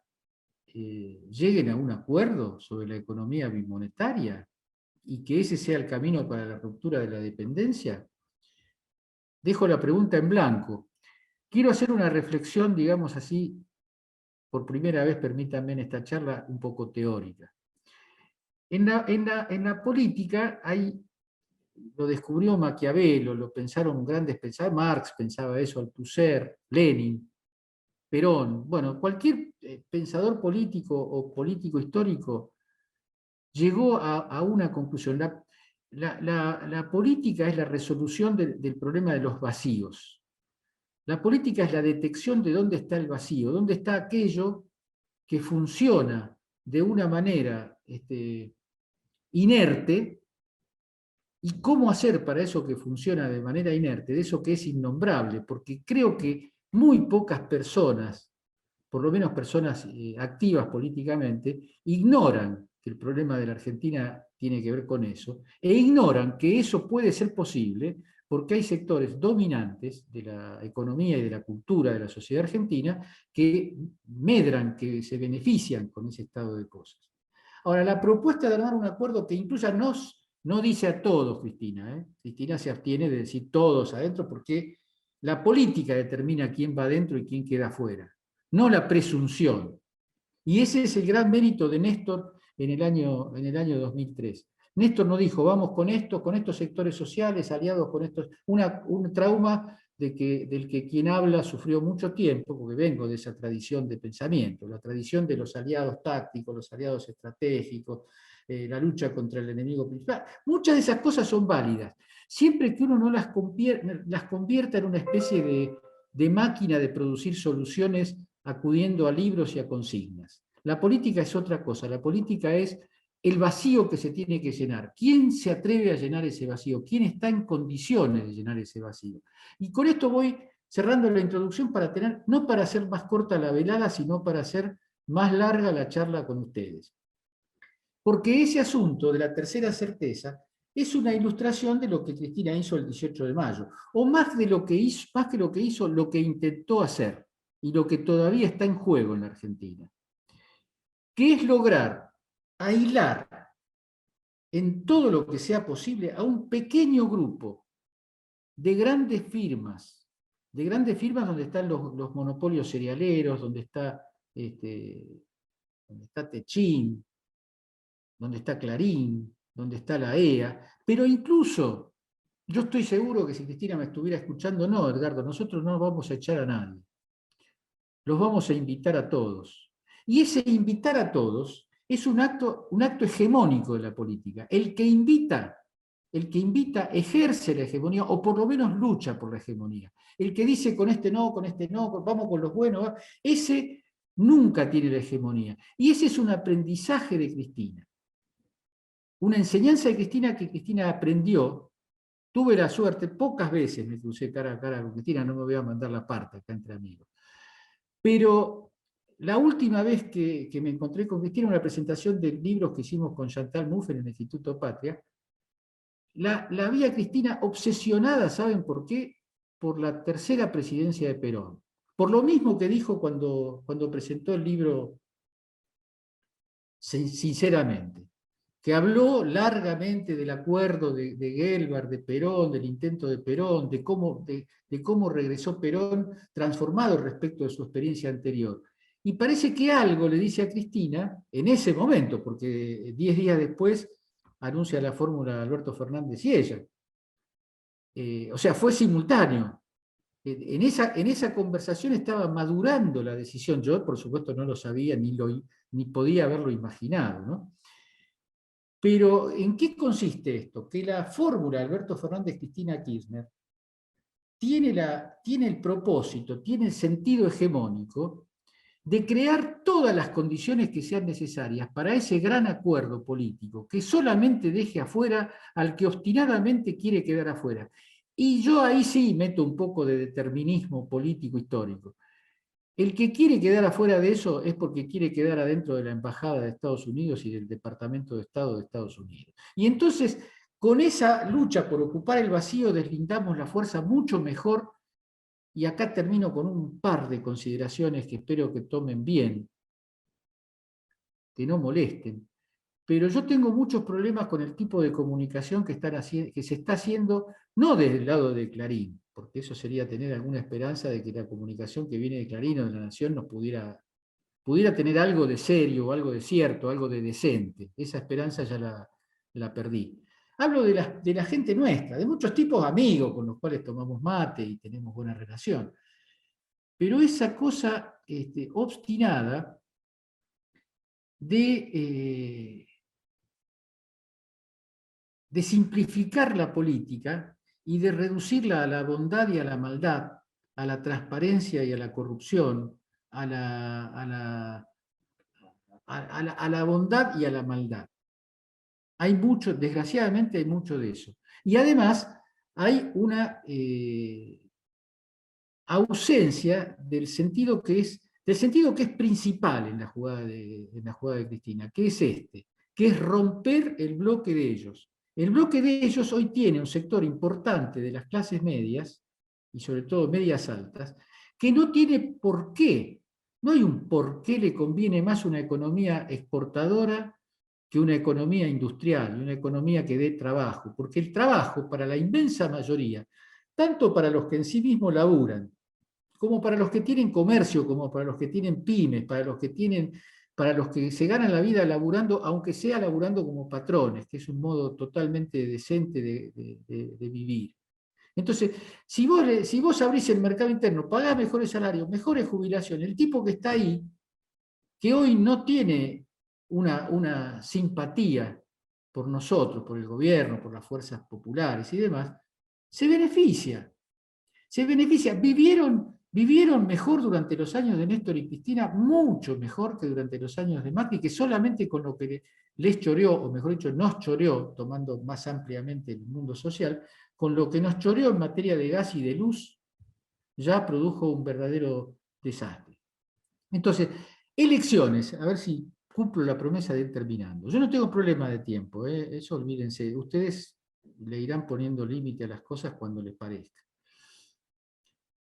[SPEAKER 2] lleguen a un acuerdo sobre la economía bimonetaria y que ese sea el camino para la ruptura de la dependencia? Dejo la pregunta en blanco. Quiero hacer una reflexión, digamos así, por primera vez, permítanme en esta charla, un poco teórica. En la política lo descubrió Maquiavelo, lo pensaron grandes pensadores, Marx pensaba eso, Althusser, Lenin, Perón, bueno, cualquier pensador político o político histórico llegó a una conclusión. La política es la resolución del problema de los vacíos. La política es la detección de dónde está el vacío, dónde está aquello que funciona de una manera inerte, y cómo hacer para eso que funciona de manera inerte, de eso que es innombrable, porque creo que muy pocas personas, por lo menos personas activas políticamente, ignoran que el problema de la Argentina tiene que ver con eso, e ignoran que eso puede ser posible porque hay sectores dominantes de la economía y de la cultura de la sociedad argentina que medran, que se benefician con ese estado de cosas. Ahora, la propuesta de armar un acuerdo que incluya no dice a todos, Cristina. Cristina se abstiene de decir todos adentro porque la política determina quién va adentro y quién queda afuera, no la presunción. Y ese es el gran mérito de Néstor en el año 2003. Néstor no dijo, vamos con estos sectores sociales, aliados con estos, un trauma del que quien habla sufrió mucho tiempo, porque vengo de esa tradición de pensamiento, la tradición de los aliados tácticos, los aliados estratégicos, la lucha contra el enemigo principal. Muchas de esas cosas son válidas, siempre que uno no las convierta en una especie de máquina de producir soluciones acudiendo a libros y a consignas. La política es otra cosa, la política es el vacío que se tiene que llenar. ¿Quién se atreve a llenar ese vacío? ¿Quién está en condiciones de llenar ese vacío? Y con esto voy cerrando la introducción para tener, no para hacer más corta la velada, sino para hacer más larga la charla con ustedes. Porque ese asunto de la tercera certeza es una ilustración de lo que Cristina hizo el 18 de mayo, o más que lo que hizo, lo que intentó hacer, y lo que todavía está en juego en la Argentina, que es lograr aislar en todo lo que sea posible a un pequeño grupo de grandes firmas donde están los monopolios cerealeros, donde está Techín, donde está Clarín, donde está la EA, pero incluso, yo estoy seguro que si Cristina me estuviera escuchando, no, Edgardo, nosotros no vamos a echar a nadie, los vamos a invitar a todos. Y ese invitar a todos es un acto hegemónico de la política. El que invita ejerce la hegemonía, o por lo menos lucha por la hegemonía. El que dice con este no, vamos con los buenos, ese nunca tiene la hegemonía. Y ese es un aprendizaje de Cristina. Una enseñanza de Cristina que Cristina aprendió. Tuve la suerte, pocas veces me crucé cara a cara con Cristina, no me voy a mandar la parte acá entre amigos. Pero la última vez que me encontré con Cristina, en una presentación de libros que hicimos con Chantal Mouffe en el Instituto Patria, la vi a Cristina obsesionada, ¿saben por qué? Por la tercera presidencia de Perón. Por lo mismo que dijo cuando presentó el libro Sinceramente, que habló largamente del acuerdo de Gelbard, de Perón, del intento de Perón, de cómo regresó Perón transformado respecto de su experiencia anterior. Y parece que algo le dice a Cristina en ese momento, porque 10 días después anuncia la fórmula Alberto Fernández y ella. O sea, fue simultáneo. En esa conversación estaba madurando la decisión. Yo, por supuesto, no lo sabía ni podía haberlo imaginado, ¿no? Pero, ¿en qué consiste esto? Que la fórmula Alberto Fernández-Cristina Kirchner tiene el propósito, tiene el sentido hegemónico de crear todas las condiciones que sean necesarias para ese gran acuerdo político, que solamente deje afuera al que obstinadamente quiere quedar afuera. Y yo ahí sí meto un poco de determinismo político histórico. El que quiere quedar afuera de eso es porque quiere quedar adentro de la Embajada de Estados Unidos y del Departamento de Estado de Estados Unidos. Y entonces, con esa lucha por ocupar el vacío, deslindamos la fuerza mucho mejor. Y acá termino con un par de consideraciones que espero que tomen bien, que no molesten. Pero yo tengo muchos problemas con el tipo de comunicación que se está haciendo, no desde el lado de Clarín, porque eso sería tener alguna esperanza de que la comunicación que viene de Clarín o de La Nación nos pudiera tener algo de serio, algo de cierto, algo de decente. Esa esperanza ya la perdí. Hablo de la gente nuestra, de muchos tipos amigos con los cuales tomamos mate y tenemos buena relación. Pero esa cosa obstinada de simplificar la política y de reducirla a la bondad y a la maldad, a la transparencia y a la corrupción, a la bondad y a la maldad. Hay mucho, desgraciadamente hay mucho de eso. Y además hay una ausencia del sentido que es principal en la jugada de Cristina, que es que es romper el bloque de ellos. El bloque de ellos hoy tiene un sector importante de las clases medias, y sobre todo medias altas, que no tiene por qué, no hay un por qué le conviene más una economía exportadora que una economía industrial, una economía que dé trabajo, porque el trabajo para la inmensa mayoría, tanto para los que en sí mismos laburan, como para los que tienen comercio, como para los que tienen pymes, para los que se ganan la vida laburando, aunque sea laburando como patrones, que es un modo totalmente decente de vivir. Entonces, si vos abrís el mercado interno, pagás mejores salarios, mejores jubilaciones, el tipo que está ahí, que hoy no tiene una simpatía por nosotros, por el gobierno, por las fuerzas populares y demás, se beneficia. Vivieron mejor durante los años de Néstor y Cristina, mucho mejor que durante los años de Macri, que solamente con lo que les choreó, o mejor dicho, nos choreó, tomando más ampliamente el mundo social, con lo que nos choreó en materia de gas y de luz, ya produjo un verdadero desastre. Entonces, elecciones, a ver si cumplo la promesa de ir terminando. Yo no tengo problema de tiempo, eso olvídense, ustedes le irán poniendo límite a las cosas cuando les parezca.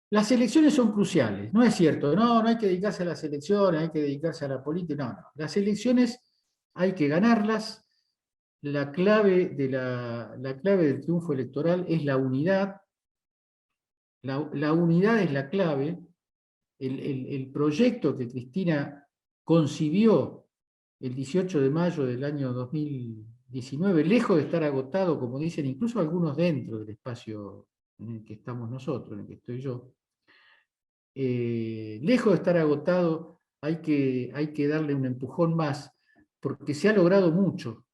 [SPEAKER 2] Las elecciones son cruciales, no es cierto, no hay que dedicarse a las elecciones, hay que dedicarse a la política, no. Las elecciones hay que ganarlas, la clave del triunfo electoral es la unidad, la unidad es la clave, el proyecto que Cristina concibió el 18 de mayo del año 2019, lejos de estar agotado, como dicen incluso algunos dentro del espacio en el que estamos nosotros, en el que estoy yo, lejos de estar agotado, hay que darle un empujón más, porque se ha logrado mucho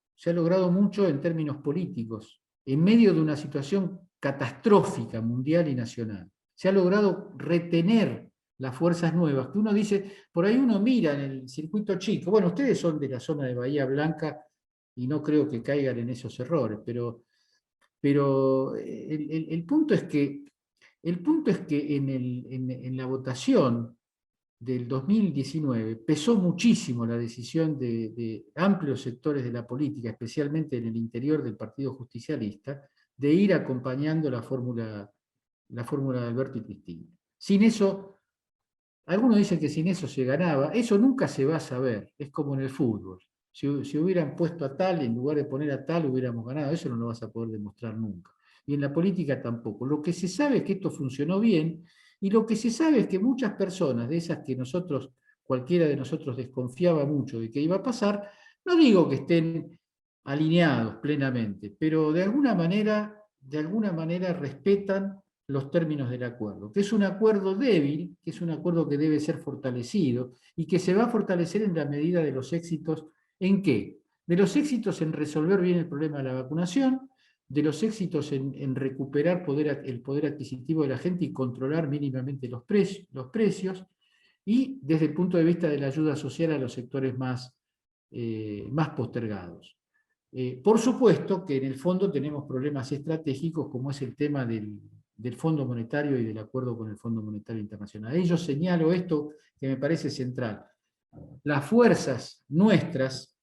[SPEAKER 2] en términos políticos, en medio de una situación catastrófica mundial y nacional. Se ha logrado retener las fuerzas nuevas, que uno dice, por ahí uno mira en el circuito chico, bueno, ustedes son de la zona de Bahía Blanca y no creo que caigan en esos errores, pero el punto es que en la votación del 2019 pesó muchísimo la decisión de amplios sectores de la política, especialmente en el interior del Partido Justicialista, de ir acompañando la fórmula de Alberto y Cristina. Sin eso, algunos dicen que sin eso se ganaba, eso nunca se va a saber, es como en el fútbol. Si hubieran puesto a tal, en lugar de poner a tal, hubiéramos ganado, eso no lo vas a poder demostrar nunca. Y en la política tampoco. Lo que se sabe es que esto funcionó bien, y lo que se sabe es que muchas personas, de esas que cualquiera de nosotros desconfiaba mucho de que iba a pasar, no digo que estén alineados plenamente, pero de alguna manera respetan los términos del acuerdo, que es un acuerdo débil, que es un acuerdo que debe ser fortalecido y que se va a fortalecer en la medida de los éxitos. ¿En qué? De los éxitos en resolver bien el problema de la vacunación, de los éxitos en recuperar el poder adquisitivo de la gente y controlar mínimamente los precios, y desde el punto de vista de la ayuda social a los sectores más postergados. Por supuesto que en el fondo tenemos problemas estratégicos, como es el tema del Fondo Monetario y del acuerdo con el Fondo Monetario Internacional. Ahí yo señalo esto que me parece central. Las fuerzas nuestras,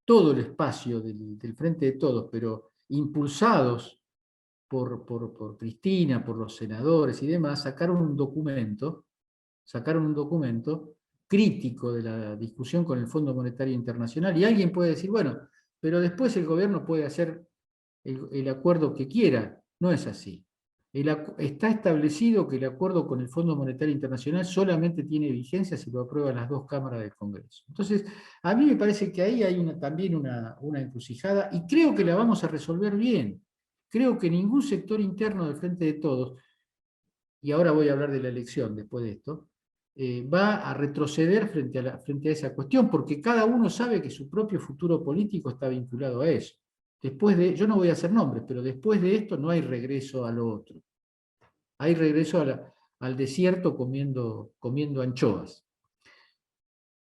[SPEAKER 2] todo el espacio del Frente de Todos, pero impulsados por Cristina, por los senadores y demás, sacaron un documento crítico de la discusión con el Fondo Monetario Internacional, y alguien puede decir, bueno, pero después el gobierno puede hacer el acuerdo que quiera. No es así. Está establecido que el acuerdo con el Fondo Monetario Internacional solamente tiene vigencia si lo aprueban las dos cámaras del Congreso. Entonces, a mí me parece que ahí hay también una encrucijada, y creo que la vamos a resolver bien. Creo que ningún sector interno del Frente de Todos, y ahora voy a hablar de la elección después de esto, va a retroceder frente a esa cuestión, porque cada uno sabe que su propio futuro político está vinculado a eso. Yo no voy a hacer nombres, pero después de esto no hay regreso a lo otro. Hay regreso al desierto comiendo anchoas.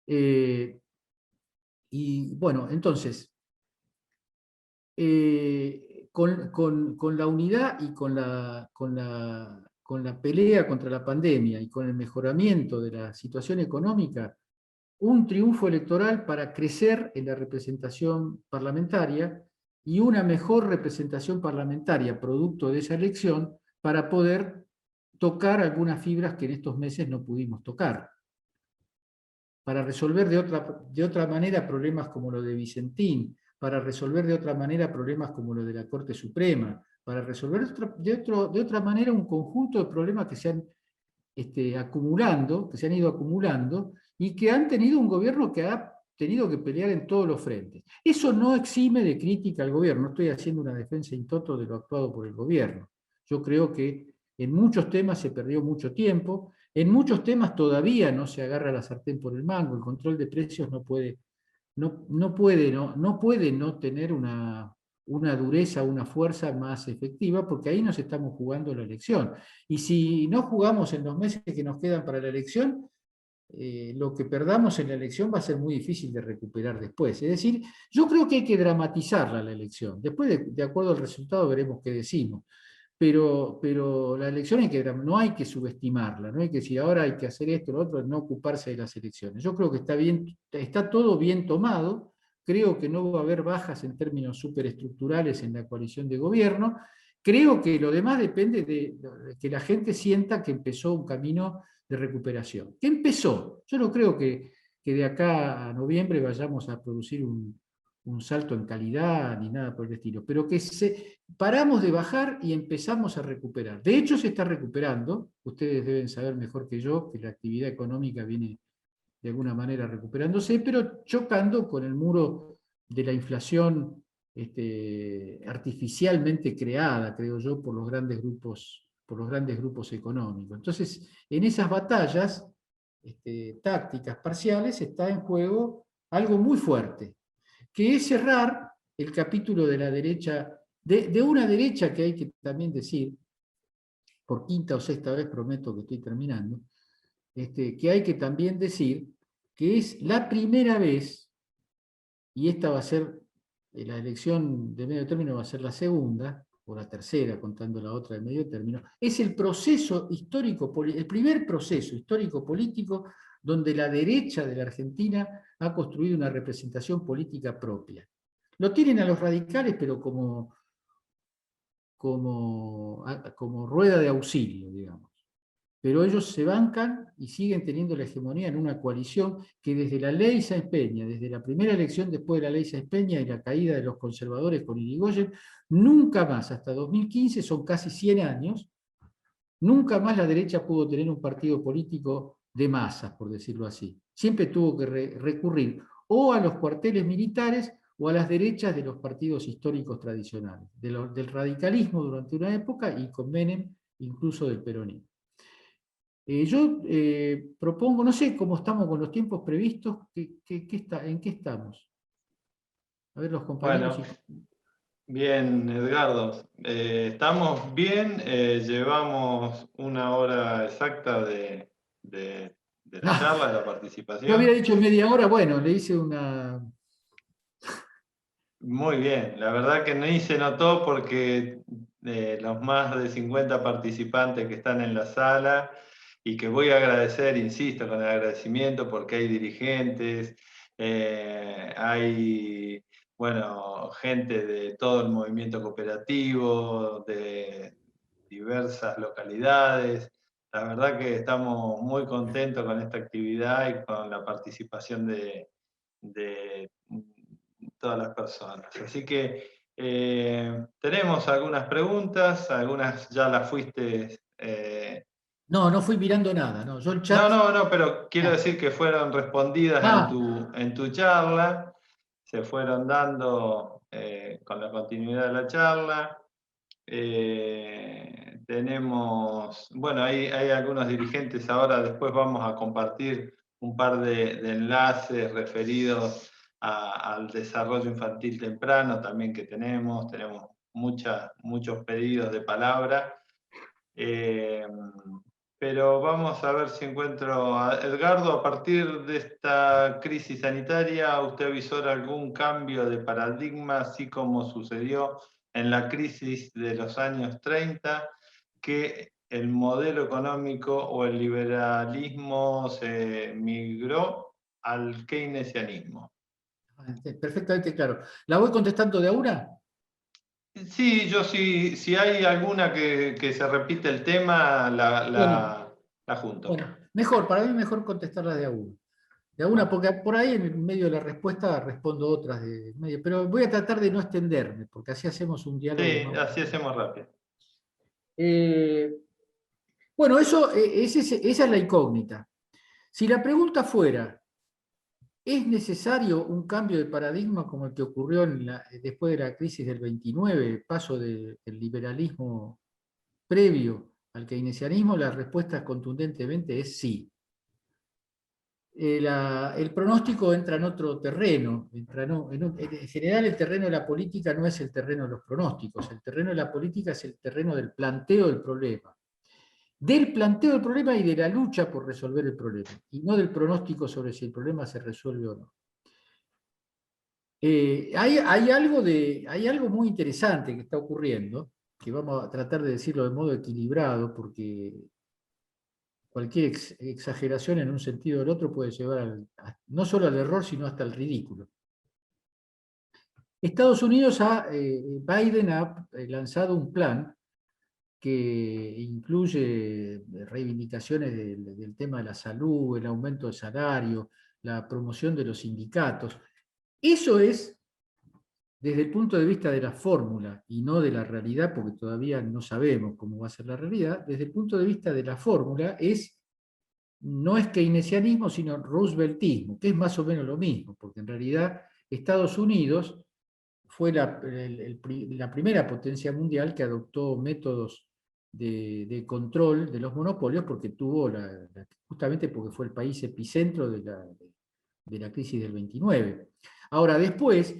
[SPEAKER 2] Y bueno, entonces, con la unidad y con la pelea contra la pandemia y con el mejoramiento de la situación económica, un triunfo electoral para crecer en la representación parlamentaria y una mejor representación parlamentaria producto de esa elección para poder tocar algunas fibras que en estos meses no pudimos tocar. Para resolver de otra manera problemas como lo de Vicentín, para resolver de otra manera problemas como lo de la Corte Suprema, para resolver de otra manera un conjunto de problemas que se han ido acumulando y que han tenido un gobierno que ha tenido que pelear en todos los frentes. Eso no exime de crítica al gobierno, no estoy haciendo una defensa in toto de lo actuado por el gobierno. Yo creo que en muchos temas se perdió mucho tiempo, en muchos temas todavía no se agarra la sartén por el mango, el control de precios no no puede no tener una dureza, una fuerza más efectiva, porque ahí nos estamos jugando la elección. Y si no jugamos en los meses que nos quedan para la elección, lo que perdamos en la elección va a ser muy difícil de recuperar después. Es decir, yo creo que hay que dramatizarla la elección. Después, de acuerdo al resultado, veremos qué decimos. Pero la elección no hay que subestimarla, no hay que decir ahora hay que hacer esto, lo otro, no ocuparse de las elecciones. Yo creo que está todo bien tomado, creo que no va a haber bajas en términos superestructurales en la coalición de gobierno, creo que lo demás depende de que la gente sienta que empezó un camino de recuperación. ¿Qué empezó? Yo no creo que de acá a noviembre vayamos a producir un salto en calidad ni nada por el estilo, pero que paramos de bajar y empezamos a recuperar. De hecho, se está recuperando. Ustedes deben saber mejor que yo que la actividad económica viene de alguna manera recuperándose, pero chocando con el muro de la inflación artificialmente creada, creo yo, por los grandes grupos económicos. Entonces, en esas batallas tácticas parciales está en juego algo muy fuerte, que es cerrar el capítulo de la derecha, de una derecha que hay que también decir, por quinta o sexta vez prometo que estoy terminando, que hay que también decir que es la primera vez, y esta va a ser, la elección de medio término va a ser la segunda, o la tercera, contando la otra de medio término, es el proceso histórico, el primer proceso histórico político donde la derecha de la Argentina ha construido una representación política propia. Lo tienen a los radicales, pero como rueda de auxilio, digamos. Pero ellos se bancan y siguen teniendo la hegemonía en una coalición que desde la ley Sáenz Peña, desde la primera elección después de la ley Sáenz Peña y la caída de los conservadores con Irigoyen, nunca más, hasta 2015, son casi 100 años, nunca más la derecha pudo tener un partido político de masas, por decirlo así. Siempre tuvo que recurrir o a los cuarteles militares o a las derechas de los partidos históricos tradicionales, del radicalismo durante una época y con Menem incluso del peronismo. Yo propongo, no sé cómo estamos con los tiempos previstos, ¿en qué estamos? A ver los compañeros.
[SPEAKER 3] Bueno, bien, Edgardo. Estamos bien, llevamos una hora exacta de la charla, de la
[SPEAKER 2] Yo
[SPEAKER 3] participación.
[SPEAKER 2] había dicho media hora, bueno, le hice una...
[SPEAKER 3] Muy bien, la verdad que ni se notó porque los más de 50 participantes que están en la sala y que voy a agradecer, insisto, con el agradecimiento porque hay dirigentes, hay, bueno, gente de todo el movimiento cooperativo, de diversas localidades. La verdad que estamos muy contentos con esta actividad y con la participación de todas las personas. Así que tenemos algunas preguntas, algunas ya las fuiste...
[SPEAKER 2] No fui mirando nada, no, yo el chat...
[SPEAKER 3] No, pero quiero decir que fueron respondidas
[SPEAKER 2] Ah,
[SPEAKER 3] en tu charla, se fueron dando con la continuidad de la charla. Tenemos, bueno, hay algunos dirigentes ahora, después vamos a compartir un par de enlaces referidos al desarrollo infantil temprano también que tenemos muchos pedidos de palabra. Pero vamos a ver si encuentro a Edgardo. A partir de esta crisis sanitaria, ¿usted avisora algún cambio de paradigma, así como sucedió en la crisis de los años 30, que el modelo económico o el liberalismo se migró al keynesianismo?
[SPEAKER 2] perfectamente claro. ¿La voy contestando de a una?
[SPEAKER 3] Sí, yo sí, si hay alguna que se repite el tema,
[SPEAKER 2] Bueno,
[SPEAKER 3] la junto.
[SPEAKER 2] bueno, para mí mejor contestarla de a una. De a una,
[SPEAKER 3] Bueno,
[SPEAKER 2] porque por ahí en medio de la respuesta respondo otras de medio, pero voy a tratar de no extenderme, porque así hacemos un diálogo
[SPEAKER 3] sí,
[SPEAKER 2] más.
[SPEAKER 3] así hacemos rápido.
[SPEAKER 2] Eh, bueno, esa es la incógnita. Si la pregunta fuera, ¿es necesario un cambio de paradigma como el que ocurrió después de la crisis del 29, el paso del liberalismo previo al keynesianismo? La respuesta contundentemente es sí. el pronóstico entra en otro terreno. En general el terreno de la política no es el terreno de los pronósticos, el terreno de la política es el terreno del planteo del problema. Del planteo del problema y de la lucha por resolver el problema, y no del pronóstico sobre si el problema se resuelve o no. Hay algo muy interesante que está ocurriendo, que vamos a tratar de decirlo de modo equilibrado, porque cualquier exageración en un sentido o el otro puede llevar no solo al error, sino hasta al ridículo. Estados Unidos, Biden ha lanzado un plan que incluye reivindicaciones del tema de la salud, el aumento de salario, la promoción de los sindicatos. Eso es, desde el punto de vista de la fórmula y no de la realidad, porque todavía no sabemos cómo va a ser la realidad, desde el punto de vista de la fórmula no es keynesianismo, sino rooseveltismo, que es más o menos lo mismo, porque en realidad Estados Unidos fue la primera potencia mundial que adoptó métodos de control de los monopolios, porque tuvo justamente porque fue el país epicentro de la crisis del 29. Ahora, después,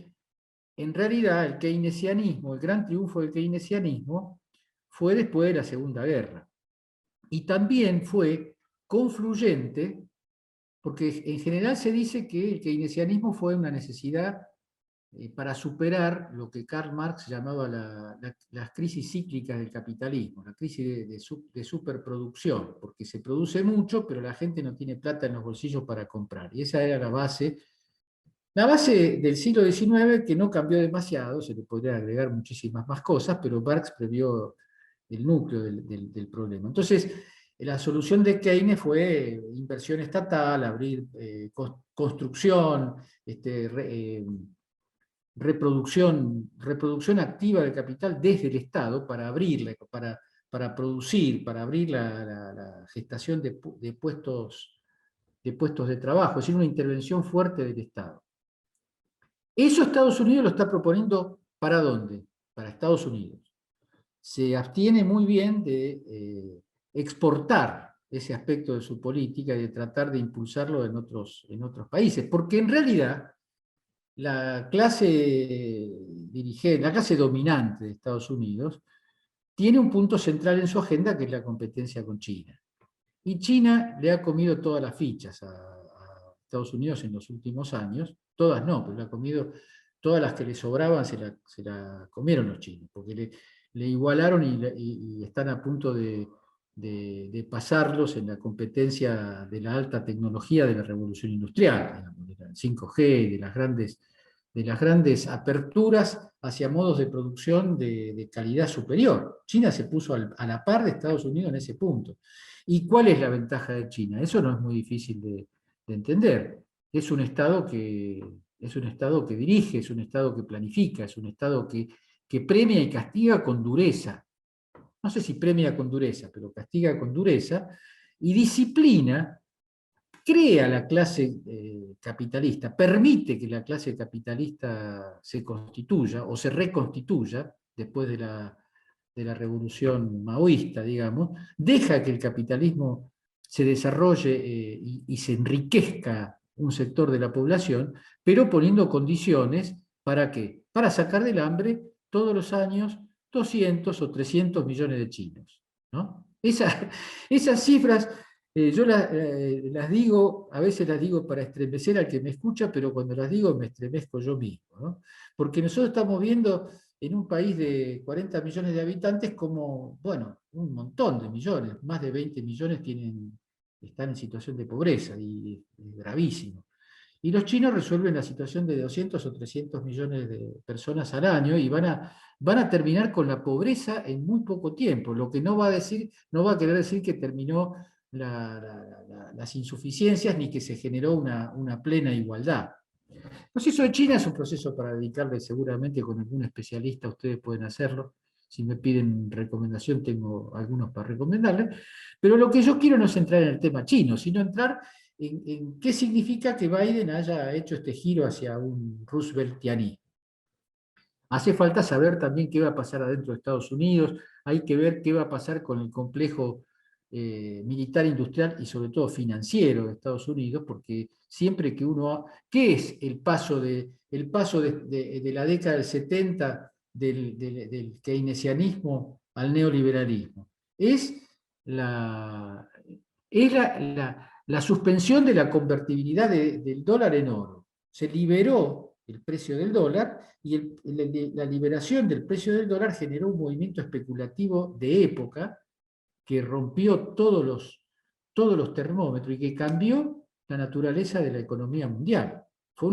[SPEAKER 2] en realidad, el keynesianismo, el gran triunfo del keynesianismo, fue después de la Segunda Guerra. Y también fue confluyente, porque en general se dice que el keynesianismo fue una necesidad para superar lo que Karl Marx llamaba las crisis cíclicas del capitalismo, la crisis de superproducción, porque se produce mucho, pero la gente no tiene plata en los bolsillos para comprar. Y esa era la base del siglo XIX, que no cambió demasiado, se le podría agregar muchísimas más cosas, pero Marx previó el núcleo del problema. Entonces, la solución de Keynes fue inversión estatal, abrir construcción, reproducción activa del capital desde el Estado para abrirla, para producir, para abrir la gestación de puestos de trabajo, es decir, una intervención fuerte del Estado. Eso Estados Unidos lo está proponiendo, ¿para dónde? Para Estados Unidos. Se abstiene muy bien de exportar ese aspecto de su política y de tratar de impulsarlo en otros países, porque en realidad la clase dirigente, la clase dominante de Estados Unidos tiene un punto central en su agenda, que es la competencia con China. Y China le ha comido todas las fichas a Estados Unidos en los últimos años, todas no, pero le ha comido todas las que le sobraban, se la comieron los chinos, porque le igualaron y están a punto de pasarlos en la competencia de la alta tecnología de la revolución industrial, digamos, de la 5G, de las grandes aperturas hacia modos de producción de calidad superior. China se puso a la par de Estados Unidos en ese punto. ¿Y cuál es la ventaja de China? Eso no es muy difícil de entender. Es un Estado que dirige, es un Estado que planifica, es un Estado que premia y castiga con dureza. No sé si premia con dureza, pero castiga con dureza, y disciplina, crea la clase capitalista, permite que la clase capitalista se constituya o se reconstituya después de la revolución maoísta, digamos, deja que el capitalismo se desarrolle y se enriquezca un sector de la población, pero poniendo condiciones ¿para qué? Para sacar del hambre todos los años 200 o 300 millones de chinos, ¿no? Esas cifras yo las digo, a veces las digo para estremecer al que me escucha, pero cuando las digo me estremezco yo mismo, ¿no? Porque nosotros estamos viendo en un país de 40 millones de habitantes como, bueno, un montón de millones, más de 20 millones están en situación de pobreza, y es gravísimo. Y los chinos resuelven la situación de 200 o 300 millones de personas al año y van a terminar con la pobreza en muy poco tiempo, lo que no va a querer decir que terminó las insuficiencias ni que se generó una plena igualdad. El proceso de China es un proceso para dedicarle seguramente con algún especialista, ustedes pueden hacerlo. Si me piden recomendación, tengo algunos para recomendarles. Pero lo que yo quiero no es entrar en el tema chino, sino entrar en qué significa que Biden haya hecho este giro hacia un rooseveltianismo. Hace falta saber también qué va a pasar adentro de Estados Unidos, hay que ver qué va a pasar con el complejo militar, industrial y sobre todo financiero de Estados Unidos, porque siempre que uno... ¿Qué es el paso de la década del 70 del keynesianismo al neoliberalismo? Es la suspensión de la convertibilidad del dólar en oro. Se liberó el precio del dólar y la liberación del precio del dólar generó un movimiento especulativo de época que rompió todos los termómetros y que cambió la naturaleza de la economía mundial. Fue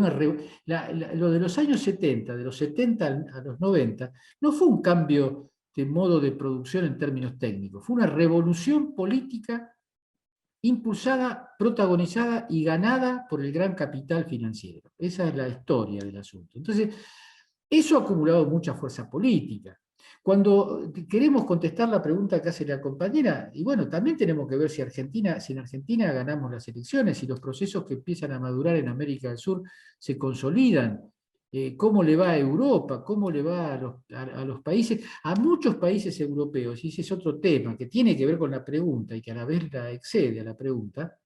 [SPEAKER 2] lo de los años 70, de los 70 a los 90, no fue un cambio de modo de producción en términos técnicos, fue una revolución política impulsada, protagonizada y ganada por el gran capital financiero. Esa es la historia del asunto. Entonces, eso ha acumulado mucha fuerza política. Cuando queremos contestar la pregunta que hace la compañera, y bueno, también tenemos que ver si en Argentina ganamos las elecciones, si los procesos que empiezan a madurar en América del Sur se consolidan, cómo le va a Europa, cómo le va a los países, a muchos países europeos, y ese es otro tema que tiene que ver con la pregunta y que a la vez la excede a la pregunta,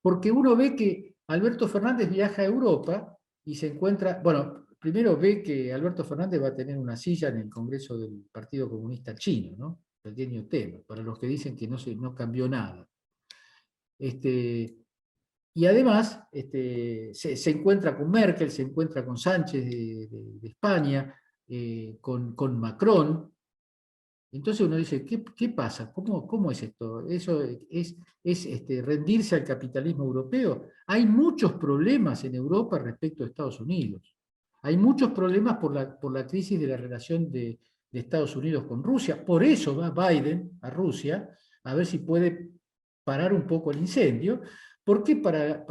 [SPEAKER 2] porque uno ve que Alberto Fernández viaja a Europa y se encuentra, bueno, primero ve que Alberto Fernández va a tener una silla en el Congreso del Partido Comunista Chino, ¿no? Pequeño tema, para los que dicen que no cambió nada. Y además se encuentra con Merkel, se encuentra con Sánchez de España, con Macron. Entonces uno dice, ¿qué pasa? ¿Cómo es esto? ¿Eso es rendirse al capitalismo europeo? Hay muchos problemas en Europa respecto a Estados Unidos. Hay muchos problemas por la crisis de la relación de Estados Unidos con Rusia. Por eso va Biden a Rusia a ver si puede parar un poco el incendio, porque para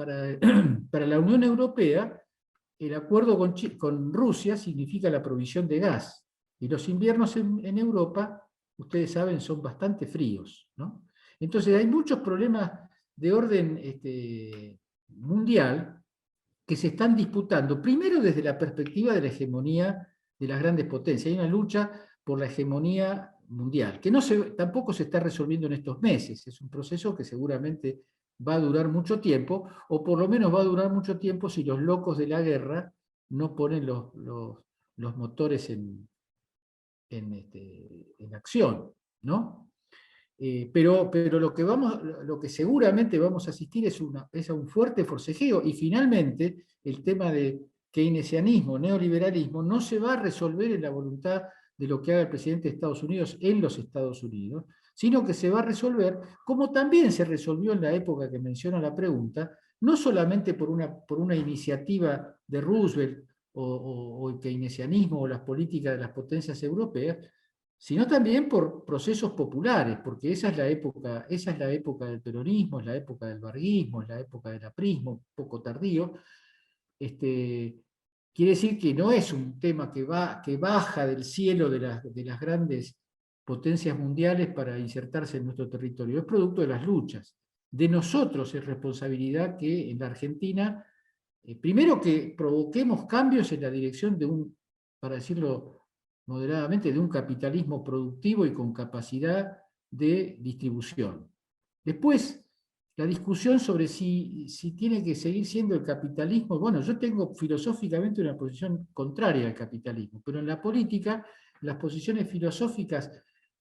[SPEAKER 2] la Unión Europea el acuerdo con Rusia significa la provisión de gas. Y los inviernos en Europa, ustedes saben, son bastante fríos, ¿no? Entonces hay muchos problemas de orden mundial que se están disputando, primero desde la perspectiva de la hegemonía de las grandes potencias. Hay una lucha por la hegemonía mundial, que tampoco se está resolviendo en estos meses. Es un proceso que seguramente va a durar mucho tiempo, o por lo menos va a durar mucho tiempo si los locos de la guerra no ponen los motores en acción, ¿no? Pero lo que seguramente vamos a asistir es a un fuerte forcejeo, y finalmente el tema de keynesianismo, neoliberalismo, no se va a resolver en la voluntad de lo que haga el presidente de Estados Unidos en los Estados Unidos, sino que se va a resolver, como también se resolvió en la época que menciona la pregunta, no solamente por una iniciativa de Roosevelt o el keynesianismo o las políticas de las potencias europeas, sino también por procesos populares, porque esa es la época del peronismo, es la época del varguismo, es la época del aprismo, un poco tardío. Quiere decir que no es un tema que baja del cielo de las grandes potencias mundiales para insertarse en nuestro territorio, es producto de las luchas. De nosotros es responsabilidad que en la Argentina, primero que provoquemos cambios en la dirección para decirlo moderadamente, de un capitalismo productivo y con capacidad de distribución. Después, la discusión sobre si tiene que seguir siendo el capitalismo. Bueno, yo tengo filosóficamente una posición contraria al capitalismo, pero en la política las posiciones filosóficas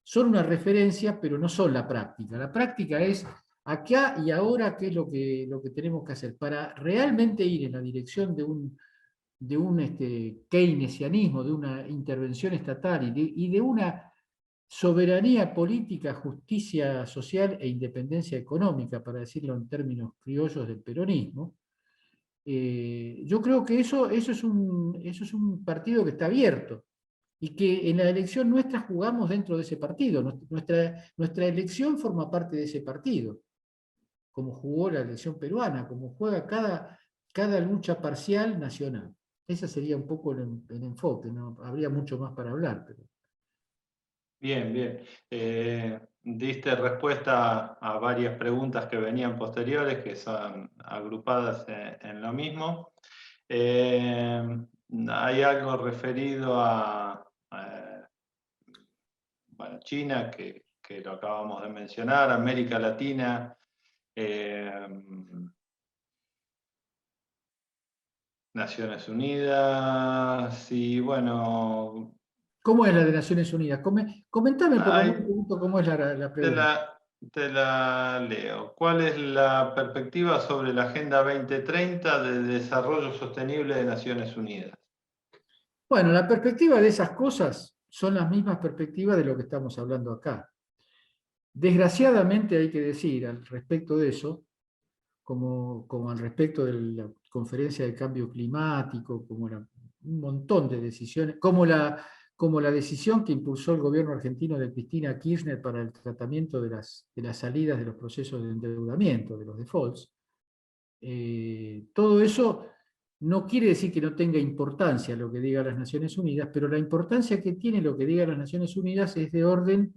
[SPEAKER 2] son una referencia, pero no son la práctica. La práctica es acá y ahora qué es lo que tenemos que hacer para realmente ir en la dirección de un keynesianismo, de una intervención estatal y de una soberanía política, justicia social e independencia económica, para decirlo en términos criollos del peronismo. Yo creo que eso es un partido que está abierto y que en la elección nuestra jugamos dentro de ese partido. Nuestra elección forma parte de ese partido, como jugó la elección peruana, como juega cada lucha parcial nacional. Ese sería un poco el enfoque, ¿no? Habría mucho más para hablar. Pero...
[SPEAKER 3] Bien, bien. Diste respuesta a varias preguntas que venían posteriores, que son agrupadas en lo mismo. Hay algo referido a China que que lo acabamos de mencionar, América Latina, Naciones Unidas, y bueno...
[SPEAKER 2] ¿Cómo es la de Naciones Unidas? Comentame, porque no me
[SPEAKER 3] Hay,
[SPEAKER 2] pregunto cómo es la pregunta.
[SPEAKER 3] te la leo. ¿Cuál es la perspectiva sobre la Agenda 2030 de Desarrollo Sostenible de Naciones Unidas?
[SPEAKER 2] Bueno, la perspectiva de esas cosas son las mismas perspectivas de lo que estamos hablando acá. Desgraciadamente hay que decir al respecto de eso, como al respecto de la conferencia de cambio climático, un montón de decisiones, como la decisión que impulsó el gobierno argentino de Cristina Kirchner para el tratamiento de las salidas de los procesos de endeudamiento, de los defaults. Todo eso no quiere decir que no tenga importancia lo que diga las Naciones Unidas, pero la importancia que tiene lo que diga las Naciones Unidas es de orden,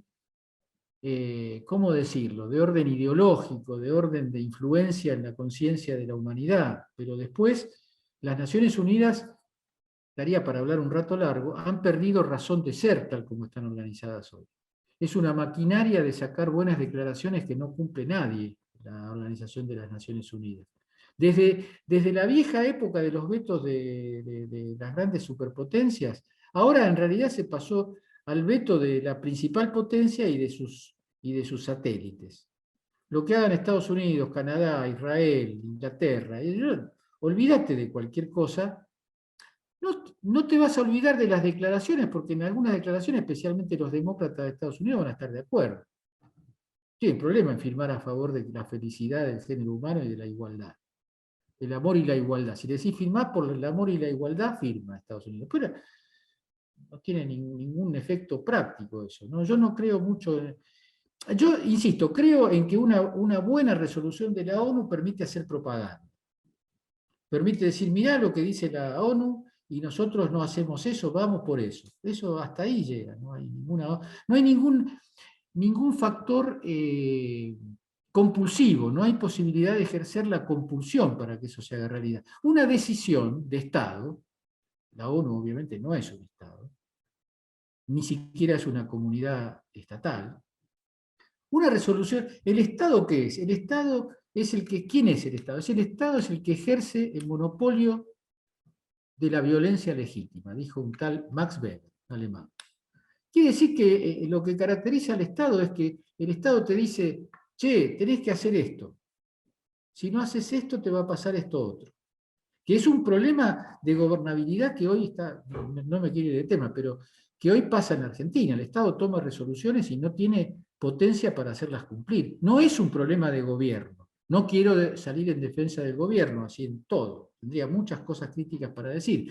[SPEAKER 2] ¿cómo decirlo?, de orden ideológico, de orden de influencia en la conciencia de la humanidad. Pero después, las Naciones Unidas, daría para hablar un rato largo, han perdido razón de ser tal como están organizadas hoy. Es una maquinaria de sacar buenas declaraciones que no cumple nadie, la Organización de las Naciones Unidas. Desde la vieja época de los vetos de las grandes superpotencias, ahora en realidad se pasó al veto de la principal potencia y de sus satélites. Lo que hagan Estados Unidos, Canadá, Israel, Inglaterra, olvídate de cualquier cosa. No te vas a olvidar de las declaraciones, porque en algunas declaraciones, especialmente los demócratas de Estados Unidos, van a estar de acuerdo. Tienen problema en firmar a favor de la felicidad del género humano y de la igualdad. El amor y la igualdad. Si decís firmar por el amor y la igualdad, firma Estados Unidos. Pero no tiene ningún efecto práctico eso, ¿no? Yo no creo mucho... Yo, insisto, creo en que una buena resolución de la ONU permite hacer propaganda. Permite decir, mirá lo que dice la ONU y nosotros no hacemos eso, vamos por eso. Eso hasta ahí llega, no hay ningún factor compulsivo, no hay posibilidad de ejercer la compulsión para que eso se haga realidad. Una decisión de Estado, la ONU obviamente no es un Estado, ni siquiera es una comunidad estatal. Una resolución, ¿el Estado qué es? El Estado es ¿quién es el Estado? El Estado es el que ejerce el monopolio de la violencia legítima, dijo un tal Max Weber, alemán. Quiere decir que lo que caracteriza al Estado es que el Estado te dice, che, tenés que hacer esto. Si no haces esto, te va a pasar esto otro. Que es un problema de gobernabilidad que hoy está, no me quiero ir de tema, pero que hoy pasa en Argentina. El Estado toma resoluciones y no tiene potencia para hacerlas cumplir. No es un problema de gobierno. No quiero salir en defensa del gobierno, así en todo. Tendría muchas cosas críticas para decir.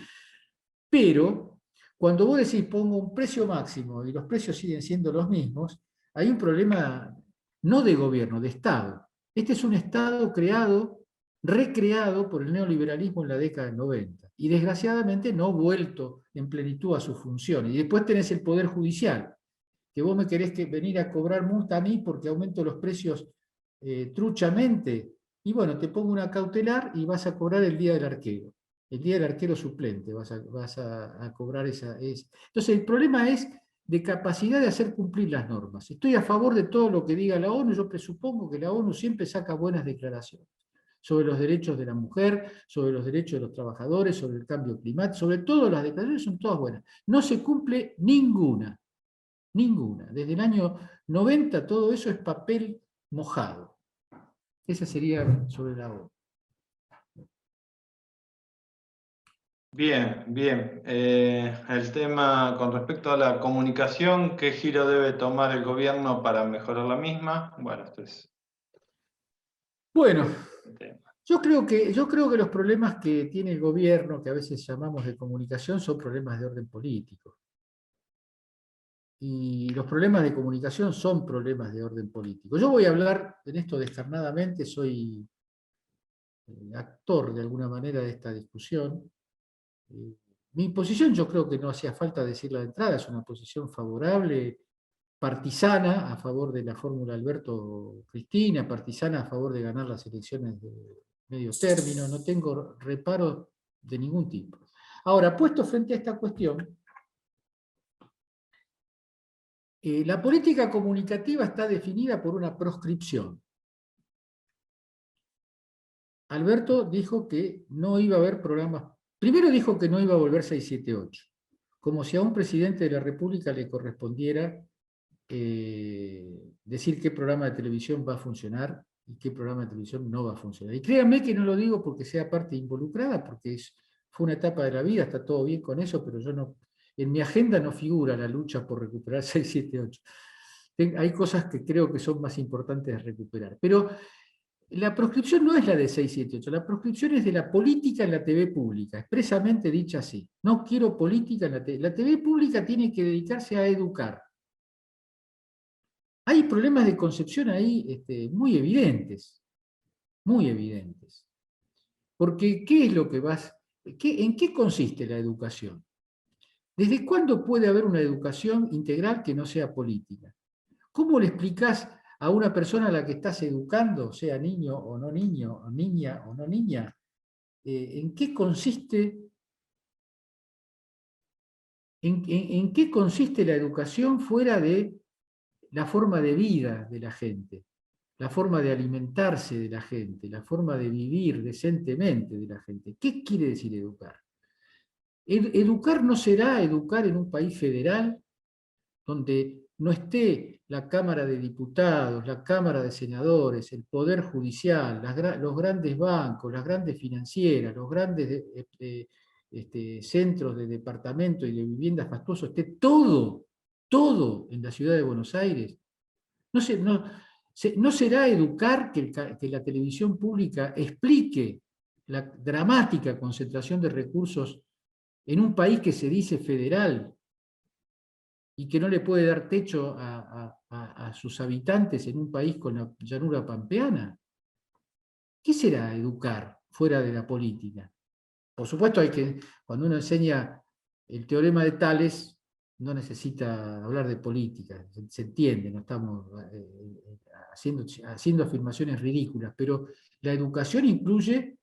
[SPEAKER 2] Pero cuando vos decís pongo un precio máximo y los precios siguen siendo los mismos, hay un problema no de gobierno, de Estado. Este es un Estado recreado por el neoliberalismo en la década del 90 y desgraciadamente no vuelto en plenitud a sus funciones. Y después tenés el Poder Judicial, que vos me querés venir a cobrar multa a mí porque aumento los precios truchamente, y bueno, te pongo una cautelar y vas a cobrar el día del arquero. El día del arquero suplente vas a cobrar esa. Entonces el problema es de capacidad de hacer cumplir las normas. Estoy a favor de todo lo que diga la ONU, yo presupongo que la ONU siempre saca buenas declaraciones sobre los derechos de la mujer, sobre los derechos de los trabajadores, sobre el cambio climático, sobre todo las declaraciones son todas buenas. No se cumple ninguna. Desde el año 90 todo eso es papel mojado. Esa sería sobre la ONU.
[SPEAKER 3] Bien, bien. El tema con respecto a la comunicación, ¿qué giro debe tomar el gobierno para mejorar la misma? Bueno, esto es
[SPEAKER 2] Bueno,
[SPEAKER 3] el tema.
[SPEAKER 2] yo creo que los problemas que tiene el gobierno, que a veces llamamos de comunicación, son problemas de orden político. Y los problemas de comunicación son problemas de orden político. Yo voy a hablar en esto descarnadamente, soy actor de alguna manera de esta discusión. Mi posición, yo creo que no hacía falta decirla de entrada, es una posición favorable, partisana a favor de la fórmula Alberto Cristina, partisana a favor de ganar las elecciones de medio término, no tengo reparo de ningún tipo. Ahora, puesto frente a esta cuestión, La política comunicativa está definida por una proscripción. Alberto dijo que no iba a haber programas. Primero dijo que no iba a volver 678, como si a un presidente de la República le correspondiera decir qué programa de televisión va a funcionar y qué programa de televisión no va a funcionar. Y créanme que no lo digo porque sea parte involucrada, porque fue una etapa de la vida, está todo bien con eso, pero yo no, en mi agenda no figura la lucha por recuperar 678. Hay cosas que creo que son más importantes de recuperar. Pero la proscripción no es la de 678, la proscripción es de la política en la TV pública, expresamente dicha así. No quiero política en la TV. La TV pública tiene que dedicarse a educar. Hay problemas de concepción ahí muy evidentes, muy evidentes. Porque, ¿qué es lo que en qué consiste la educación? ¿Desde cuándo puede haber una educación integral que no sea política? ¿Cómo le explicás a una persona a la que estás educando, sea niño o no niño, o niña o no niña, en qué consiste, en qué consiste la educación fuera de la forma de vida de la gente, la forma de alimentarse de la gente, la forma de vivir decentemente de la gente? ¿Qué quiere decir educar? Educar no será educar en un país federal donde no esté la Cámara de Diputados, la Cámara de Senadores, el Poder Judicial, los grandes bancos, las grandes financieras, los grandes centros de departamento y de viviendas fastuosos, esté todo en la ciudad de Buenos Aires. No será educar que la televisión pública explique la dramática concentración de recursos en un país que se dice federal, y que no le puede dar techo a sus habitantes en un país con la llanura pampeana. ¿Qué será educar fuera de la política? Por supuesto, cuando uno enseña el teorema de Tales, no necesita hablar de política, se entiende, no estamos haciendo afirmaciones ridículas, pero la educación incluye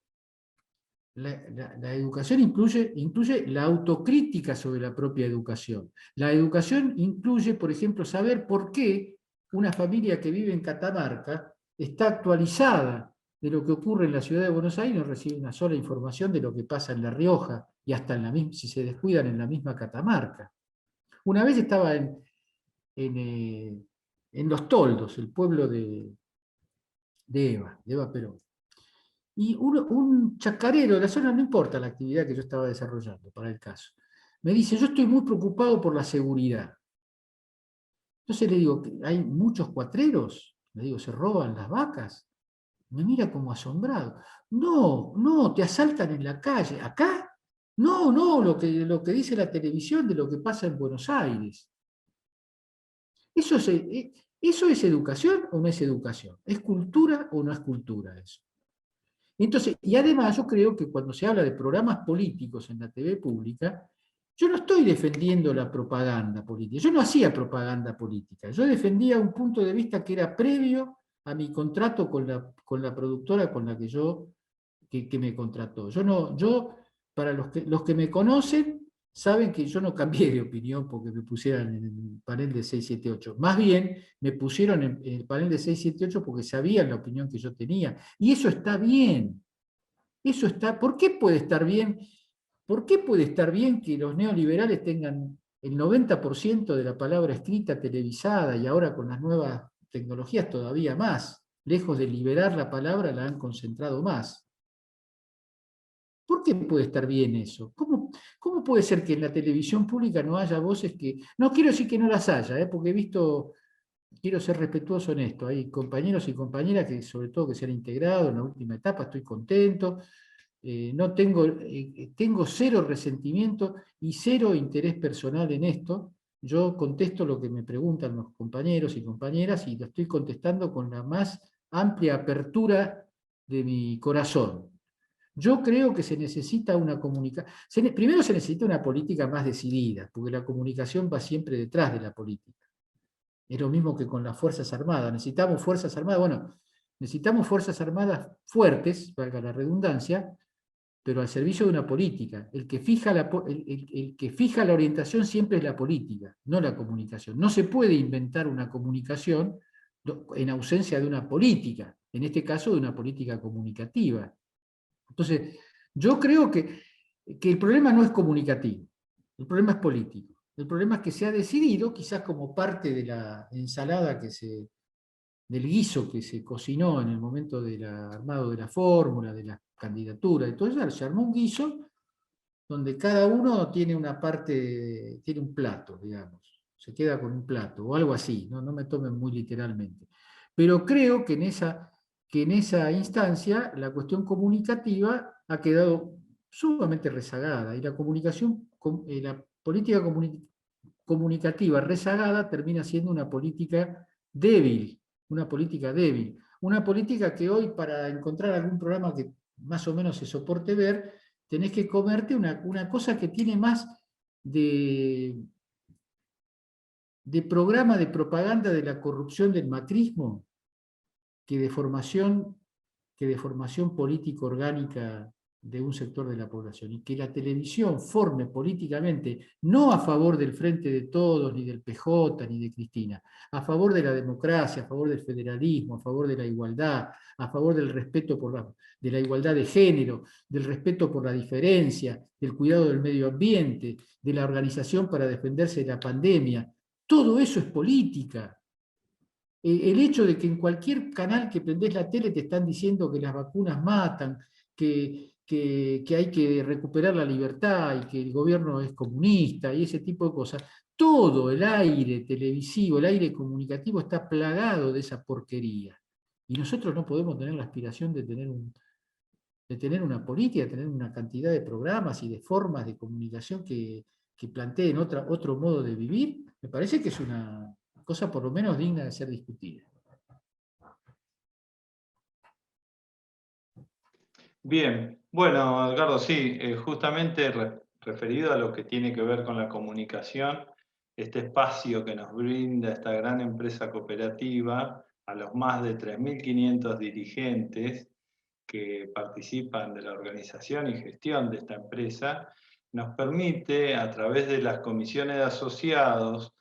[SPEAKER 2] la educación incluye la autocrítica sobre la propia educación. La educación incluye, por ejemplo, saber por qué una familia que vive en Catamarca está actualizada de lo que ocurre en la ciudad de Buenos Aires, no recibe una sola información de lo que pasa en La Rioja y hasta si se descuidan en la misma Catamarca. Una vez estaba en Los Toldos, el pueblo de Eva Perón. Y un chacarero de la zona, no importa la actividad que yo estaba desarrollando para el caso, me dice: yo estoy muy preocupado por la seguridad. Entonces le digo: ¿hay muchos cuatreros? Le digo: ¿se roban las vacas? Me mira como asombrado. No, te asaltan en la calle. ¿Acá? No, lo que dice la televisión de lo que pasa en Buenos Aires. ¿Eso es educación o no es educación? ¿Es cultura o no es cultura eso? Entonces, y además yo creo que cuando se habla de programas políticos en la TV pública, yo no estoy defendiendo la propaganda política, yo no hacía propaganda política, yo defendía un punto de vista que era previo a mi contrato con la productora con la que me contrató. Para los que me conocen, saben que yo no cambié de opinión porque me pusieran en el panel de 678. Más bien, me pusieron en el panel de 678 porque sabían la opinión que yo tenía. Y eso está bien. ¿Por qué puede estar bien? ¿Por qué puede estar bien que los neoliberales tengan el 90% de la palabra escrita televisada y ahora con las nuevas tecnologías todavía más? Lejos de liberar la palabra, la han concentrado más. ¿Por qué puede estar bien eso? ¿Cómo puede ser que en la televisión pública no haya voces que... No quiero decir que no las haya, porque he visto, quiero ser respetuoso en esto, hay compañeros y compañeras que sobre todo que se han integrado en la última etapa, estoy contento, no tengo cero resentimiento y cero interés personal en esto. Yo contesto lo que me preguntan los compañeros y compañeras y lo estoy contestando con la más amplia apertura de mi corazón. Yo creo que se necesita una comunicación. Primero se necesita una política más decidida, porque la comunicación va siempre detrás de la política. Es lo mismo que con las Fuerzas Armadas. Necesitamos Fuerzas Armadas, necesitamos Fuerzas Armadas fuertes, valga la redundancia, pero al servicio de una política. El que fija el que fija la orientación siempre es la política, no la comunicación. No se puede inventar una comunicación en ausencia de una política, en este caso de una política comunicativa. Entonces, yo creo que el problema no es comunicativo, el problema es político. El problema es que se ha decidido, quizás como parte de la ensalada del guiso que se cocinó en el momento del armado de la fórmula, de la candidatura, entonces se armó un guiso donde cada uno tiene una parte, tiene un plato, digamos, se queda con un plato, o algo así, no me tomen muy literalmente. Pero creo que en esa instancia la cuestión comunicativa ha quedado sumamente rezagada, y la comunicación, la política comunicativa rezagada termina siendo una política débil, una política débil. Una política que hoy, para encontrar algún programa que más o menos se soporte ver, tenés que comerte una cosa que tiene más de programa de propaganda de la corrupción del macrismo que de formación política orgánica de un sector de la población, y que la televisión forme políticamente, no a favor del Frente de Todos, ni del PJ, ni de Cristina, a favor de la democracia, a favor del federalismo, a favor de la igualdad, a favor del respeto de la igualdad de género, del respeto por la diferencia, del cuidado del medio ambiente, de la organización para defenderse de la pandemia. Todo eso es política. El hecho de que en cualquier canal que prendés la tele te están diciendo que las vacunas matan, que hay que recuperar la libertad y que el gobierno es comunista y ese tipo de cosas, todo el aire televisivo, el aire comunicativo está plagado de esa porquería. Y nosotros no podemos tener la aspiración de tener una política, de tener una cantidad de programas y de formas de comunicación que planteen otro modo de vivir. Me parece que es una cosa por lo menos digna de ser discutida.
[SPEAKER 3] Bien, bueno, Edgardo, sí, justamente referido a lo que tiene que ver con la comunicación, este espacio que nos brinda esta gran empresa cooperativa, a los más de 3.500 dirigentes que participan de la organización y gestión de esta empresa, nos permite, a través de las comisiones de asociados,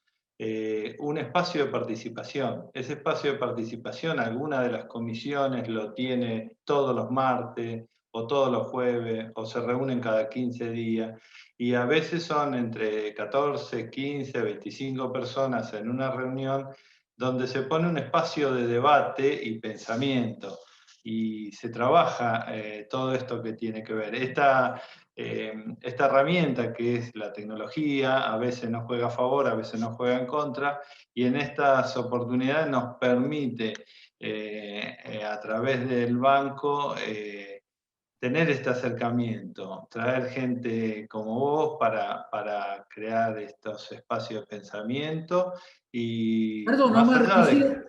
[SPEAKER 3] un espacio de participación. Ese espacio de participación, alguna de las comisiones lo tiene todos los martes, o todos los jueves, o se reúnen cada 15 días, y a veces son entre 14, 15, 25 personas en una reunión donde se pone un espacio de debate y pensamiento, y se trabaja todo esto que tiene que ver. Esta herramienta que es la tecnología, a veces nos juega a favor, a veces nos juega en contra, y en estas oportunidades nos permite, a través del banco, tener este acercamiento, traer gente como vos para crear estos espacios de pensamiento, y
[SPEAKER 2] Perdón,
[SPEAKER 3] más
[SPEAKER 2] Omar,
[SPEAKER 3] allá de...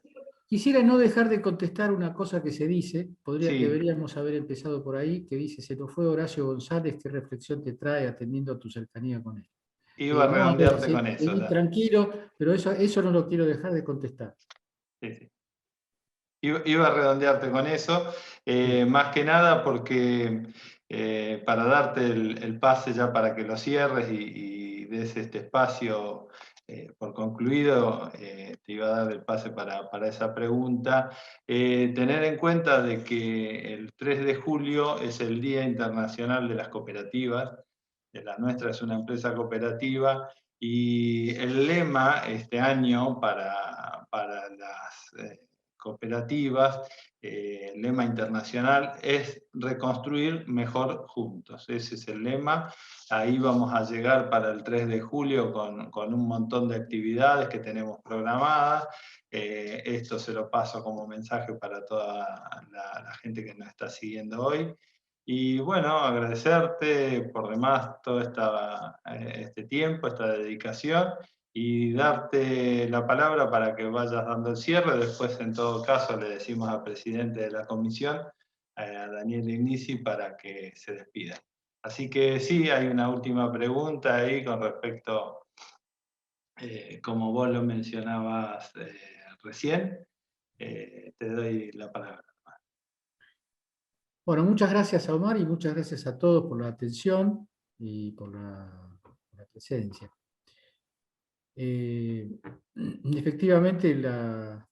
[SPEAKER 2] quisiera no dejar de contestar una cosa que se dice,
[SPEAKER 3] Sí,
[SPEAKER 2] deberíamos haber empezado por ahí, que dice: se nos fue Horacio González, ¿qué reflexión te trae atendiendo a tu cercanía con él?
[SPEAKER 3] iba a
[SPEAKER 2] No, a ver,
[SPEAKER 3] redondearte con eso
[SPEAKER 2] seguí
[SPEAKER 3] ya.
[SPEAKER 2] tranquilo, pero eso no lo quiero dejar de contestar.
[SPEAKER 3] Sí, sí. Iba a redondearte con eso,
[SPEAKER 2] Sí.
[SPEAKER 3] más que nada porque para darte el pase ya para que lo cierres y des este espacio por concluido, te iba a dar el pase para esa pregunta. Tener en cuenta de que el 3 de julio es el Día Internacional de las Cooperativas. La nuestra es una empresa cooperativa, y el lema este año para las cooperativas, el lema internacional es reconstruir mejor juntos. Ese es el lema. Ahí vamos a llegar para el 3 de julio con un montón de actividades que tenemos programadas. Esto se lo paso como mensaje para toda la gente que nos está siguiendo hoy. Y bueno, agradecerte por demás todo este tiempo, esta dedicación, y darte la palabra para que vayas dando el cierre. Después, en todo caso, le decimos al presidente de la comisión, a Daniel Ignisi, para que se despida. Así que sí, hay una última pregunta ahí con respecto, como vos lo mencionabas recién, te doy la palabra.
[SPEAKER 2] Bueno, muchas gracias a Omar y muchas gracias a todos por la atención y por la presencia. Efectivamente, la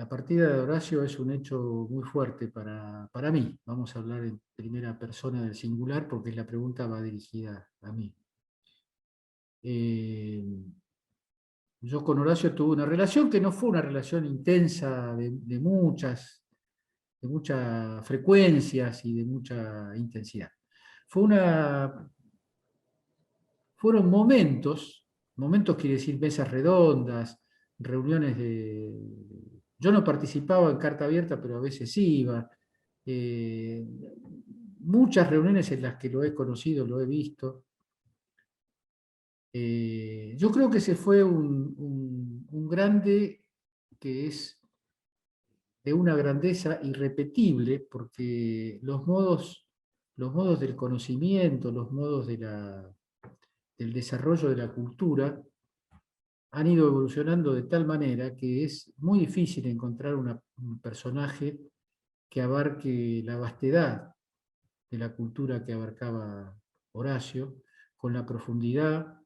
[SPEAKER 2] partida de Horacio es un hecho muy fuerte para mí. Vamos a hablar en primera persona del singular porque la pregunta va dirigida a mí. Yo con Horacio tuve una relación que no fue una relación intensa de muchas frecuencias y de mucha intensidad. Fueron momentos quiere decir mesas redondas, reuniones Yo no participaba en carta abierta, pero a veces iba. eh, Muchas reuniones en las que lo he conocido, lo he visto. Yo creo que ese fue un grande que es de una grandeza irrepetible, porque los modos del conocimiento, los modos del desarrollo de la cultura han ido evolucionando de tal manera que es muy difícil encontrar un personaje que abarque la vastedad de la cultura que abarcaba Horacio, con la profundidad,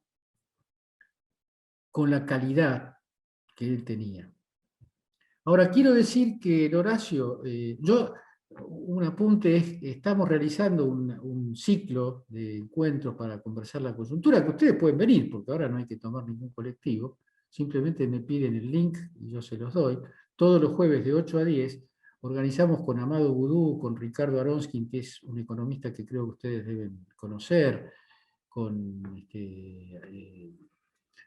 [SPEAKER 2] con la calidad que él tenía. Ahora, quiero decir que el Horacio, un apunte es, estamos realizando un ciclo de encuentros para conversar la coyuntura, que ustedes pueden venir, porque ahora no hay que tomar ningún colectivo, simplemente me piden el link y yo se los doy. Todos los jueves de 8 a 10 organizamos con Amado Boudou, con Ricardo Aronskin, que es un economista que creo que ustedes deben conocer, con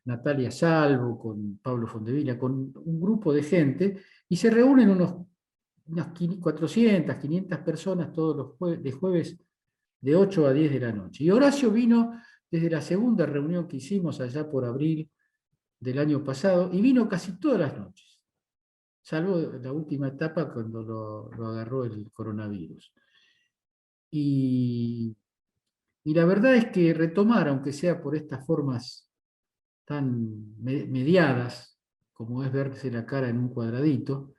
[SPEAKER 2] Natalia Salvo, con Pablo Fondevila, con un grupo de gente, y se reúnen unas 400, 500 personas todos los jueves de 8 a 10 de la noche. Y Horacio vino desde la segunda reunión que hicimos allá por abril del año pasado, y vino casi todas las noches, salvo la última etapa cuando lo agarró el coronavirus. Y la verdad es que retomar, aunque sea por estas formas tan mediadas, como es verse la cara en un cuadradito,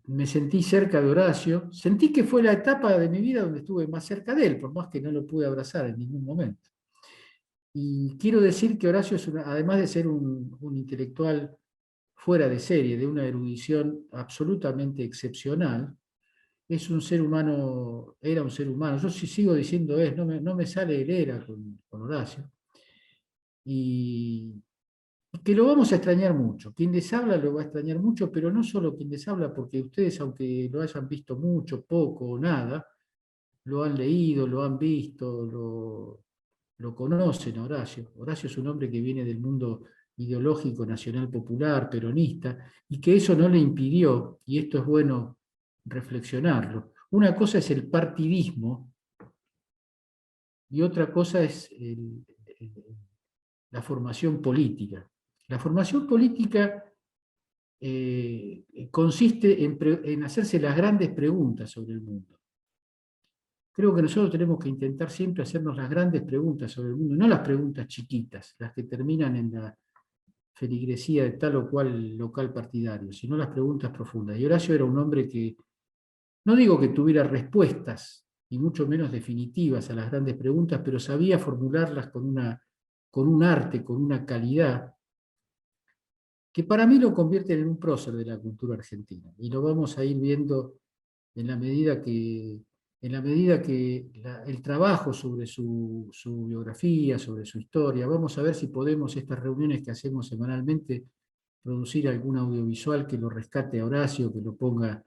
[SPEAKER 2] me sentí cerca de Horacio, sentí que fue la etapa de mi vida donde estuve más cerca de él, por más que no lo pude abrazar en ningún momento. Y quiero decir que Horacio, además de ser un intelectual fuera de serie, de una erudición absolutamente excepcional, es un ser humano, era un ser humano, yo sí sigo diciendo no me sale el era con Horacio, y que lo vamos a extrañar mucho. Quien les habla lo va a extrañar mucho, pero no solo quien les habla, porque ustedes, aunque lo hayan visto mucho, poco o nada, lo han leído, lo han visto, lo conocen a Horacio. Horacio es un hombre que viene del mundo ideológico, nacional popular, peronista, y que eso no le impidió, y esto es bueno reflexionarlo, una cosa es el partidismo y otra cosa es la formación política. La formación política consiste en hacerse las grandes preguntas sobre el mundo. Creo que nosotros tenemos que intentar siempre hacernos las grandes preguntas sobre el mundo, no las preguntas chiquitas, las que terminan en la feligresía de tal o cual local partidario, sino las preguntas profundas. Y Horacio era un hombre que, no digo que tuviera respuestas, y mucho menos definitivas a las grandes preguntas, pero sabía formularlas con un arte, con una calidad, que para mí lo convierten en un prócer de la cultura argentina. Y lo vamos a ir viendo en la medida que, el trabajo sobre su biografía, sobre su historia, vamos a ver si podemos, estas reuniones que hacemos semanalmente, producir algún audiovisual que lo rescate a Horacio, que lo ponga,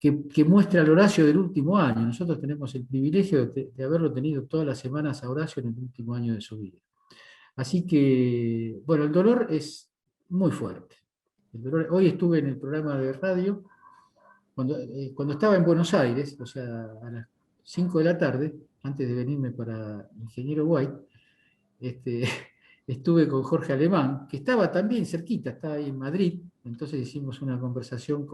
[SPEAKER 2] que muestre al Horacio del último año. Nosotros tenemos el privilegio de haberlo tenido todas las semanas a Horacio en el último año de su vida. Así que, bueno, el dolor es muy fuerte. Hoy estuve en el programa de radio, cuando estaba en Buenos Aires, o sea, a las 5 de la tarde, antes de venirme para Ingeniero White, estuve con Jorge Alemán, que estaba también cerquita, estaba ahí en Madrid, entonces hicimos una conversación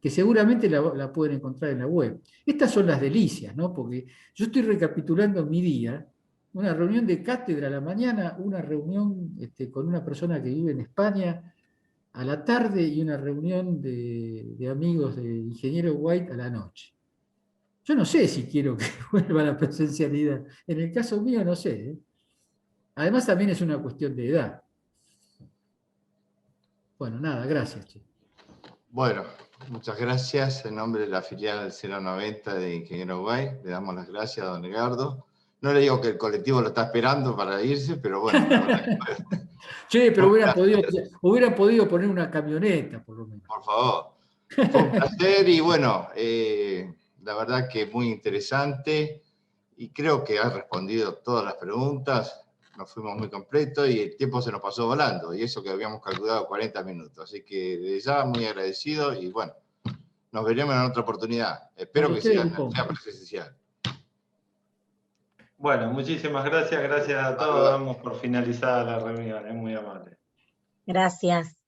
[SPEAKER 2] que seguramente la pueden encontrar en la web. Estas son las delicias, ¿no? Porque yo estoy recapitulando mi día, una reunión de cátedra a la mañana, una reunión con una persona que vive en España a la tarde y una reunión de amigos de Ingeniero White a la noche. Yo no sé si quiero que vuelva la presencialidad. En el caso mío no sé. ¿Eh? Además también es una cuestión de edad. Bueno, nada, gracias. Che.
[SPEAKER 4] Bueno, muchas gracias. En nombre de la filial 090 de Ingeniero Guay, le damos las gracias a don Edgardo. No le digo que el colectivo lo está esperando para irse, pero bueno.
[SPEAKER 2] Che, pero hubieran podido poner una camioneta, por lo menos.
[SPEAKER 4] Por favor. Fue un placer y bueno, la verdad que muy interesante y creo que ha respondido todas las preguntas. Nos fuimos muy completos y el tiempo se nos pasó volando, y eso que habíamos calculado 40 minutos. Así que desde ya muy agradecido y bueno, nos veremos en otra oportunidad. Espero que sea presencial.
[SPEAKER 3] Bueno, muchísimas gracias a todos. Damos por finalizada la reunión, es muy amable.
[SPEAKER 5] Gracias.